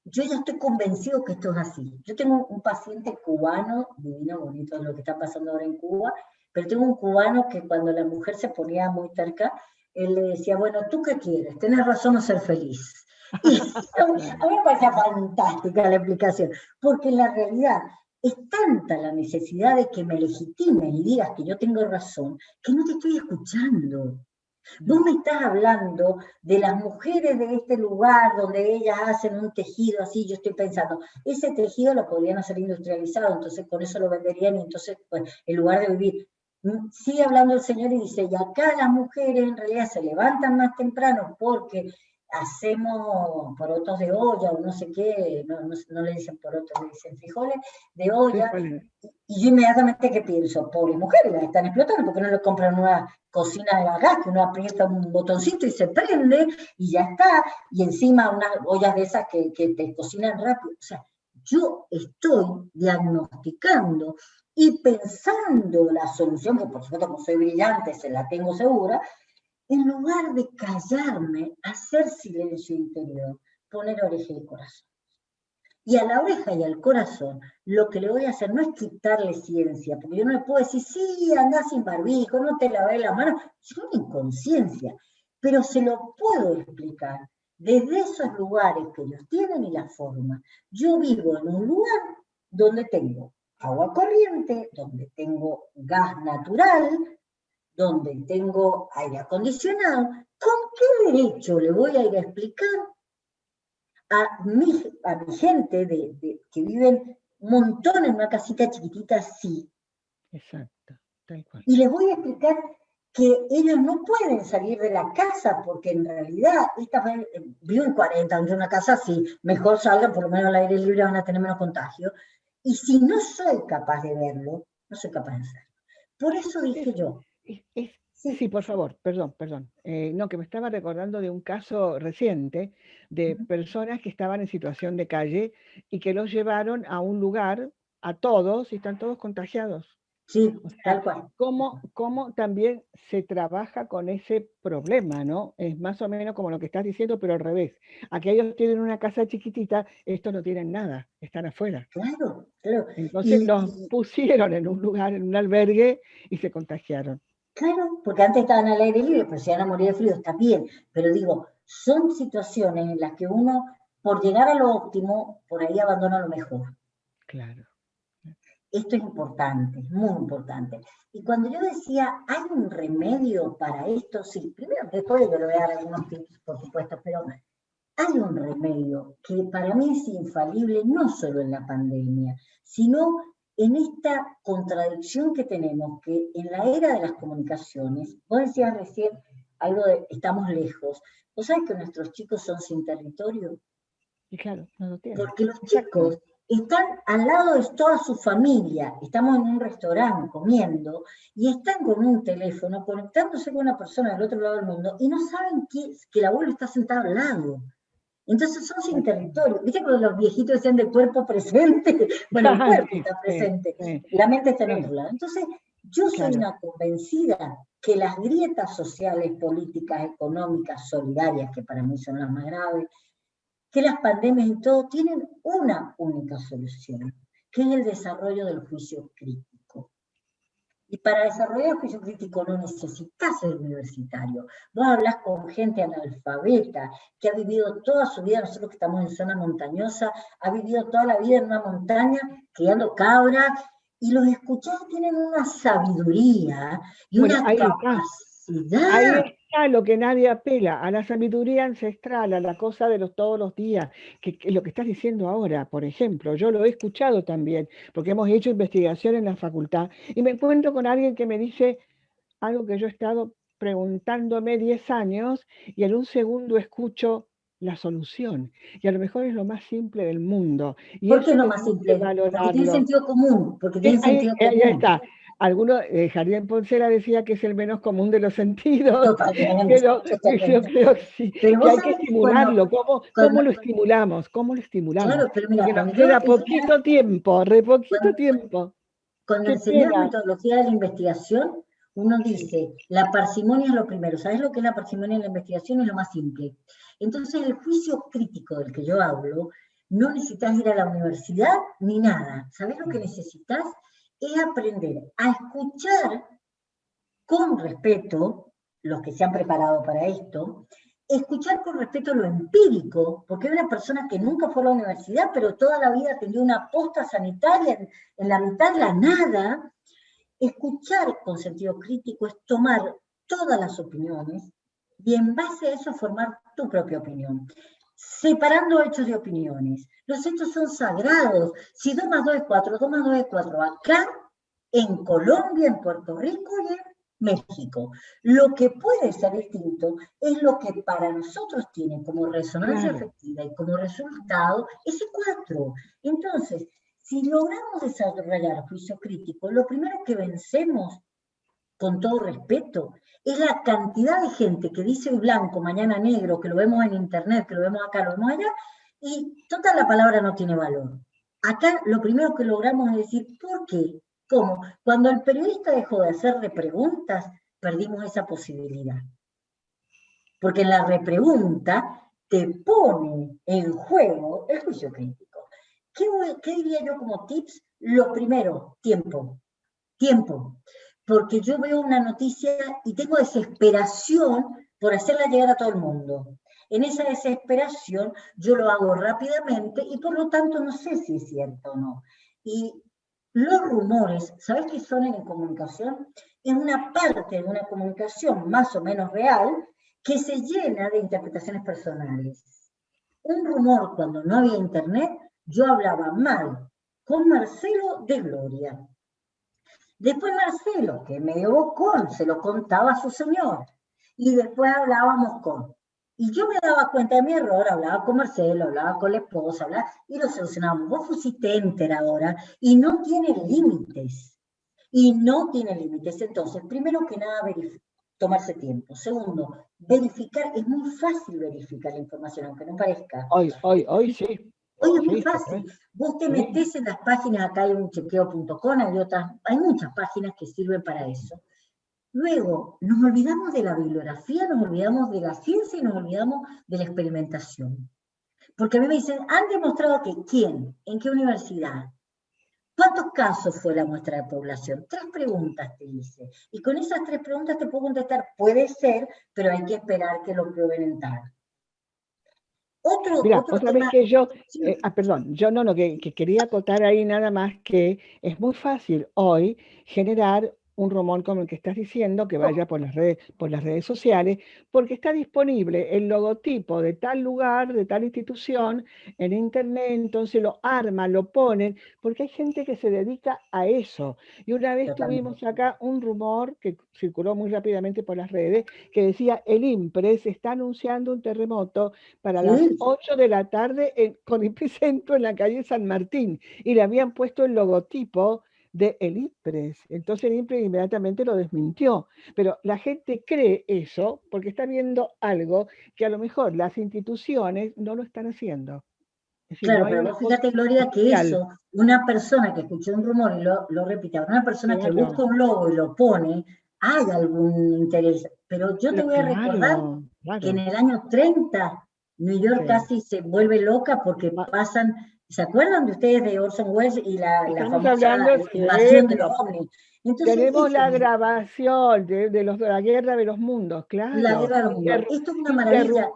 ya estoy convencido que esto es así. Yo tengo un paciente cubano, divino, bonito lo que está pasando ahora en Cuba, pero tengo un cubano que cuando la mujer se ponía muy terca, él le decía, bueno, ¿tú qué quieres? ¿Tener razón o ser feliz? Y a mí me parecía fantástica la explicación, porque en la realidad es tanta la necesidad de que me legitimen y digas que yo tengo razón, que no te estoy escuchando. Vos me estás hablando de las mujeres de este lugar donde ellas hacen un tejido así, yo estoy pensando, ese tejido lo podrían hacer industrializado, entonces con eso lo venderían y entonces, pues, en lugar de vivir. Sigue hablando el Señor y dice, y acá las mujeres en realidad se levantan más temprano porque hacemos porotos de olla o no sé qué, no le dicen porotos, le dicen frijoles de olla, y yo inmediatamente que pienso, pobres mujeres, las están explotando, porque no le compran una cocina de gas, que uno aprieta un botoncito y se prende, y ya está, y encima unas ollas de esas que te cocinan rápido. O sea, yo estoy diagnosticando y pensando la solución, que por supuesto como soy brillante, se la tengo segura, en lugar de callarme, hacer silencio interior, poner oreja y corazón. Y a la oreja y al corazón, lo que le voy a hacer no es quitarle ciencia, porque yo no le puedo decir, sí, andá sin barbijo, no te lavé la mano, es una inconsciencia, pero se lo puedo explicar desde esos lugares que ellos tienen y la forma. Yo vivo en un lugar donde tengo agua corriente, donde tengo gas natural, donde tengo aire acondicionado. ¿Con qué derecho le voy a ir a explicar a mi gente que viven un montón en una casita chiquitita así? Exacto, tal cual. Y les voy a explicar que ellos no pueden salir de la casa, porque en realidad, viven 40 en una casa así, mejor salgan, por lo menos al aire libre van a tener menos contagio. Y si no soy capaz de verlo, no soy capaz de hacerlo. Por eso dije yo. Sí, por favor, perdón. No, que me estaba recordando de un caso reciente de personas que estaban en situación de calle y que los llevaron a un lugar, a todos, y están todos contagiados. Sí, O sea, tal cual. ¿cómo también se trabaja con ese problema, ¿no? Es más o menos como lo que estás diciendo, pero al revés. Aquellos tienen una casa chiquitita, estos no tienen nada, están afuera. Claro, claro. Entonces los pusieron en un lugar, en un albergue, y se contagiaron. Claro, porque antes estaban al aire libre, pero se iban a morir de frío, está bien. Pero digo, son situaciones en las que uno, por llegar a lo óptimo, por ahí abandona lo mejor. Claro. Esto es importante, muy importante. Y cuando yo decía, ¿hay un remedio para esto? Sí, primero, después yo le voy a dar algunos tips, por supuesto, pero hay un remedio que para mí es infalible, no solo en la pandemia, sino en esta contradicción que tenemos, que en la era de las comunicaciones, vos decías recién algo de estamos lejos. ¿Vos sabés que nuestros chicos son sin territorio? Y claro, no lo tienen. Porque los chicos están al lado de toda su familia, estamos en un restaurante comiendo y están con un teléfono conectándose con una persona del otro lado del mundo y no saben que el abuelo está sentado al lado. Entonces son sin territorio. ¿Viste cuando los viejitos decían de cuerpo presente? Bueno, el cuerpo está presente, la mente está en otro lado. Entonces, yo soy una convencida que las grietas sociales, políticas, económicas, solidarias, que para mí son las más graves, que las pandemias y todo tienen una única solución, que es el desarrollo del juicio crítico. Y para desarrollar el juicio crítico no necesitas ser universitario. Vos hablás con gente analfabeta que ha vivido toda su vida, nosotros que estamos en zona montañosa, ha vivido toda la vida en una montaña criando cabras, y los escuchás, tienen una sabiduría y una capacidad. Ahí está lo que nadie apela, a la sabiduría ancestral, a la cosa de todos los días, que lo que estás diciendo ahora, por ejemplo, yo lo he escuchado también, porque hemos hecho investigación en la facultad, y me encuentro con alguien que me dice algo que yo he estado preguntándome 10 años, y en un segundo escucho la solución, y a lo mejor es lo más simple del mundo. Y ¿Por qué eso es lo más tenemos que simple? Porque tiene valorarlo. sentido común, porque tiene sentido común. Ahí está. Algunos, Jardín Poncela decía que es el menos común de los sentidos, Totalmente, pero yo totalmente. creo que sí, Pero que vos hay que sabés que estimularlo. ¿Cómo lo estimulamos? ¿Cómo lo estimulamos? claro, pero mira, Porque nos queda poquito tiempo, re poquito tiempo. Cuando Qué enseñás pena. metodología de la investigación, uno dice, la parsimonia es lo primero. ¿Sabes lo que es la parsimonia en la investigación? Es lo más simple. Entonces, el juicio crítico del que yo hablo, no necesitas ir a la universidad ni nada. ¿Sabes lo que necesitas? Es aprender a escuchar con respeto, los que se han preparado para esto, escuchar con respeto lo empírico, porque hay una persona que nunca fue a la universidad, pero toda la vida tenía una posta sanitaria en la mitad de la nada. Escuchar con sentido crítico es tomar todas las opiniones y en base a eso formar tu propia opinión. Separando hechos de opiniones. Los hechos son sagrados. Si 2 más 2 es 4, 2 más 2 es 4. Acá, en Colombia, en Puerto Rico y en México. Lo que puede ser distinto es lo que para nosotros tiene como resonancia afectiva y como resultado ese 4. Entonces, si logramos desarrollar juicio crítico, lo primero que vencemos, con todo respeto, es la cantidad de gente que dice hoy blanco, mañana negro, que lo vemos en internet, que lo vemos acá, lo vemos allá, y total la palabra no tiene valor. Acá lo primero que logramos es decir, ¿por qué? ¿Cómo? Cuando el periodista dejó de hacer repreguntas, perdimos esa posibilidad. Porque en la repregunta te pone en juego el juicio crítico. ¿Qué diría yo como tips? Lo primero, tiempo. Tiempo. Porque yo veo una noticia y tengo desesperación por hacerla llegar a todo el mundo. En esa desesperación yo lo hago rápidamente y por lo tanto no sé si es cierto o no. Y los rumores, ¿sabes qué son en comunicación? Es una parte de una comunicación más o menos real que se llena de interpretaciones personales. Un rumor, cuando no había internet, yo hablaba mal con Marcelo de Gloria. Después Marcelo, que es medio bocón, se lo contaba a su señor. Y después hablábamos con. Y yo me daba cuenta de mi error, hablaba con Marcelo, hablaba con la esposa, y lo solucionábamos. Vos pusiste enter ahora y no tiene límites. Y no tiene límites. Entonces, primero que nada, tomarse tiempo. Segundo, verificar. Es muy fácil verificar la información, aunque no parezca. Hoy sí. Hoy es muy fácil. Vos te metés en las páginas, acá hay un chequeo.com, hay muchas páginas que sirven para eso. Luego, nos olvidamos de la bibliografía, nos olvidamos de la ciencia y nos olvidamos de la experimentación. Porque a mí me dicen, han demostrado que ¿quién? ¿En qué universidad? ¿Cuántos casos fue la muestra de población? 3 preguntas te hice. Y con esas 3 preguntas te puedo contestar, puede ser, pero hay que esperar que lo prueben en tal. Mira, otra vez que yo, sí. perdón, yo que quería acotar ahí nada más que es muy fácil hoy generar un rumor como el que estás diciendo, que vaya por las redes sociales, porque está disponible el logotipo de tal lugar, de tal institución en internet, entonces lo arman, lo ponen, porque hay gente que se dedica a eso. Y una vez tuvimos acá un rumor que circuló muy rápidamente por las redes, que decía, el INPRES está anunciando un terremoto para las 8 de la tarde con epicentro en la calle San Martín, y le habían puesto el logotipo de el INPRES. Entonces el INPRES inmediatamente lo desmintió. Pero la gente cree eso porque está viendo algo que a lo mejor las instituciones no lo están haciendo. Es decir, Claro, no hay pero una vos fíjate, Gloria, que oficial. eso, una persona que escuchó un rumor y lo repite, una persona que busca un logo y lo pone, hay algún interés. Pero yo te voy a recordar que en el año 30, New York casi se vuelve loca porque pasan, ¿se acuerdan de ustedes de Orson Welles y la famosa invasión de los ovnis? Entonces, tenemos la grabación de la Guerra de los Mundos, claro. La Guerra de los Mundos. Esto es una maravilla.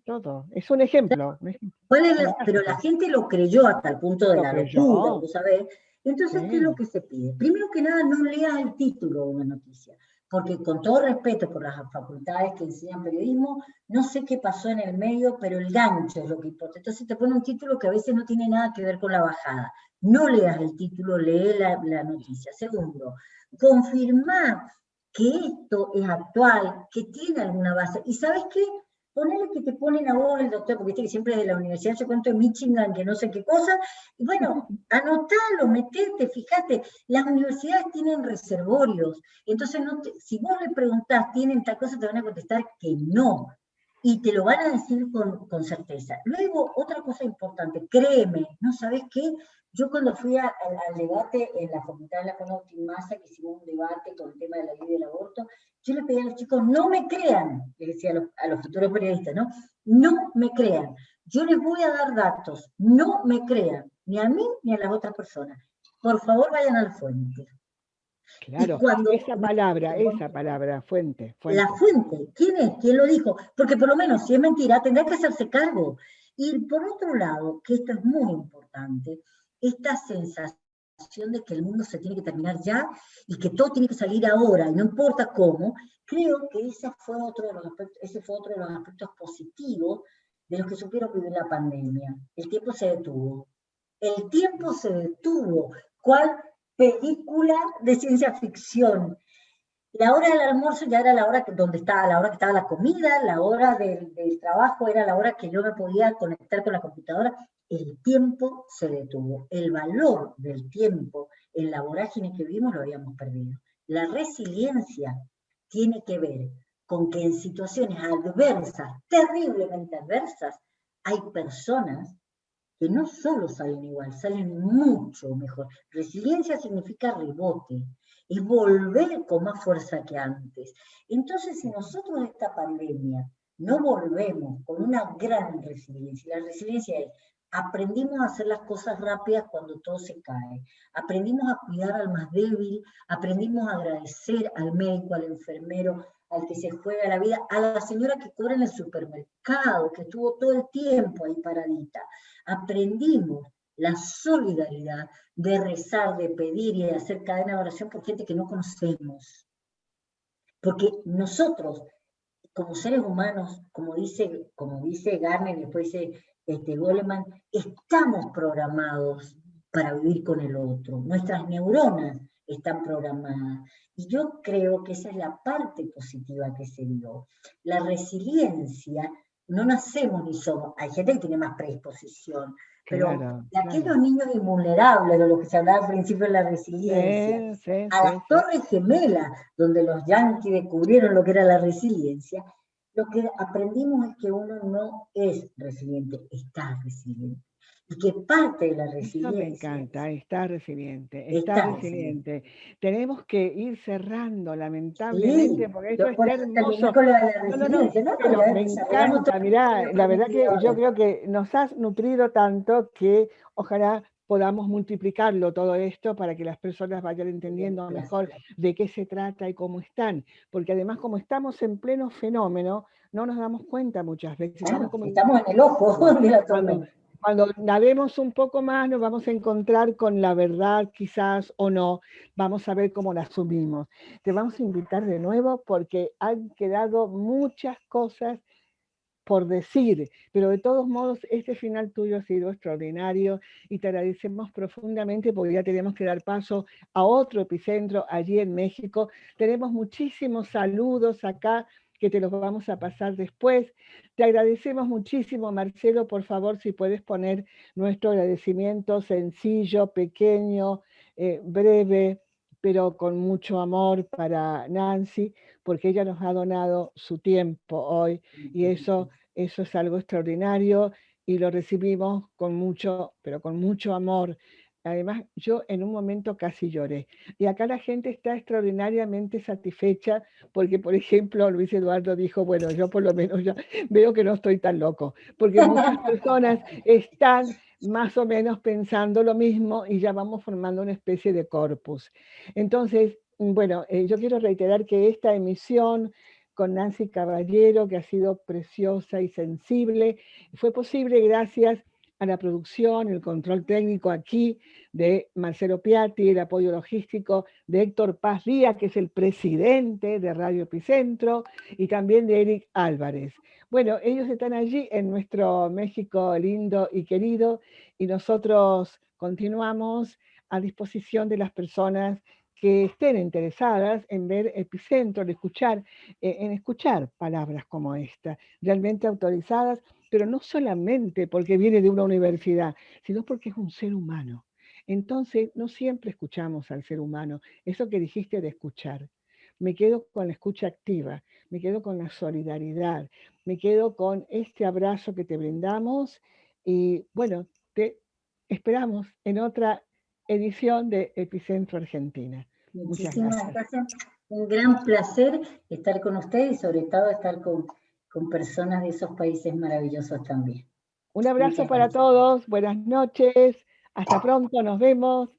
Todo. Es un ejemplo. Pero la gente lo creyó hasta el punto de la locura, ¿tú sabes? Entonces, ¿qué es lo que se pide? Primero que nada, no leas el título de una noticia, porque con todo respeto por las facultades que enseñan periodismo, no sé qué pasó en el medio, pero el gancho es lo que importa. Entonces te pone un título que a veces no tiene nada que ver con la bajada. No leas el título, lee la noticia. Segundo, confirmar que esto es actual, que tiene alguna base. ¿Y sabes qué? Ponele que te ponen a vos el doctor, porque viste que siempre de la universidad yo cuento en Michigan que no sé qué cosa, y bueno, anotalo, metete, fíjate, las universidades tienen reservorios, entonces si vos le preguntás, ¿tienen tal cosa? Te van a contestar que no, y te lo van a decir con certeza. Luego, otra cosa importante, créeme, ¿no sabés qué? Yo cuando fui al debate en la Facultad de la Conautin Massa, que hicimos un debate con el tema de la ley del aborto, yo le pedí a los chicos, no me crean, le decía a los futuros periodistas, ¿no? No me crean. Yo les voy a dar datos, no me crean, ni a mí ni a las otras personas. Por favor, vayan a la fuente. Claro, esa palabra, fuente. La fuente, ¿quién es? ¿Quién lo dijo? Porque por lo menos, si es mentira, tendrá que hacerse cargo. Y por otro lado, que esto es muy importante, esta sensación de que el mundo se tiene que terminar ya y que todo tiene que salir ahora, y no importa cómo, creo que ese fue otro de los aspectos positivos de los que supieron vivir la pandemia. El tiempo se detuvo. El tiempo se detuvo. ¿Cuál película de ciencia ficción? La hora del almuerzo ya era la hora donde estaba, la hora que estaba la comida, la hora del trabajo era la hora que yo me podía conectar con la computadora. El tiempo se detuvo. El valor del tiempo en la vorágine que vivimos lo habíamos perdido. La resiliencia tiene que ver con que en situaciones adversas, terriblemente adversas, hay personas que no solo salen igual, salen mucho mejor. Resiliencia significa rebote, es volver con más fuerza que antes. Entonces, si nosotros de esta pandemia no volvemos con una gran resiliencia, la resiliencia es, aprendimos a hacer las cosas rápidas cuando todo se cae, aprendimos a cuidar al más débil, aprendimos a agradecer al médico, al enfermero, al que se juega la vida, a la señora que cobra en el supermercado, que estuvo todo el tiempo ahí paradita. Aprendimos la solidaridad de rezar, de pedir y de hacer cadena de oración por gente que no conocemos. Porque nosotros, como seres humanos, como dice Garner, después dice Goleman, estamos programados para vivir con el otro. Nuestras neuronas están programadas. Y yo creo que esa es la parte positiva que se dio. La resiliencia, no nacemos ni somos, hay gente que tiene más predisposición, pero Claro, de aquellos claro. niños invulnerables, de los que se hablaba al principio de la resiliencia, a las Sí. torres gemelas, donde los yanquis descubrieron lo que era la resiliencia, lo que aprendimos es que uno no es resiliente, está resiliente. Y que parte de la Eso me resiliencia encanta, está resiliente, está está resiliente. resiliente. Tenemos que ir cerrando, lamentablemente, Sí, porque esto yo por está eso terminé hermoso. con lo de la No, resiliencia. No, pero ya me desarrollamos todo encanta, lo que mirá, hemos la verdad aprendido que yo ahora. creo que nos has nutrido tanto que ojalá podamos multiplicarlo todo esto para que las personas vayan entendiendo mejor de qué se trata y cómo están. Porque además, como estamos en pleno fenómeno, no nos damos cuenta muchas veces. Claro, estamos en el ojo de la tormenta. Cuando nademos un poco más nos vamos a encontrar con la verdad quizás o no, vamos a ver cómo la asumimos. Te vamos a invitar de nuevo porque han quedado muchas cosas por decir, pero de todos modos este final tuyo ha sido extraordinario y te agradecemos profundamente porque ya tenemos que dar paso a otro epicentro allí en México. Tenemos muchísimos saludos acá que te los vamos a pasar después. Te agradecemos muchísimo, Marcelo, por favor, si puedes poner nuestro agradecimiento sencillo, pequeño, breve, pero con mucho amor para Nancy, porque ella nos ha donado su tiempo hoy y eso es algo extraordinario y lo recibimos con mucho, pero con mucho amor. Además, yo en un momento casi lloré. Y acá la gente está extraordinariamente satisfecha porque, por ejemplo, Luis Eduardo dijo, bueno, yo por lo menos ya veo que no estoy tan loco, porque muchas personas están más o menos pensando lo mismo y ya vamos formando una especie de corpus. Entonces, bueno, yo quiero reiterar que esta emisión con Nancy Caballero, que ha sido preciosa y sensible. Fue posible gracias a la producción, el control técnico aquí de Marcelo Piatti, el apoyo logístico de Héctor Paz Díaz, que es el presidente de Radio Epicentro, y también de Eric Álvarez. Bueno, ellos están allí en nuestro México lindo y querido, y nosotros continuamos a disposición de las personas que estén interesadas en ver Epicentro, en escuchar palabras como esta, realmente autorizadas, pero no solamente porque viene de una universidad, sino porque es un ser humano. Entonces, no siempre escuchamos al ser humano. Eso que dijiste de escuchar. Me quedo con la escucha activa, me quedo con la solidaridad, me quedo con este abrazo que te brindamos y bueno, te esperamos en otra edición de Epicentro Argentina. Muchas Muchísimas gracias. gracias. Un gran placer estar con ustedes y sobre todo estar con personas de esos países maravillosos también. Un abrazo Muchas para gracias. todos, buenas noches, hasta pronto, nos vemos.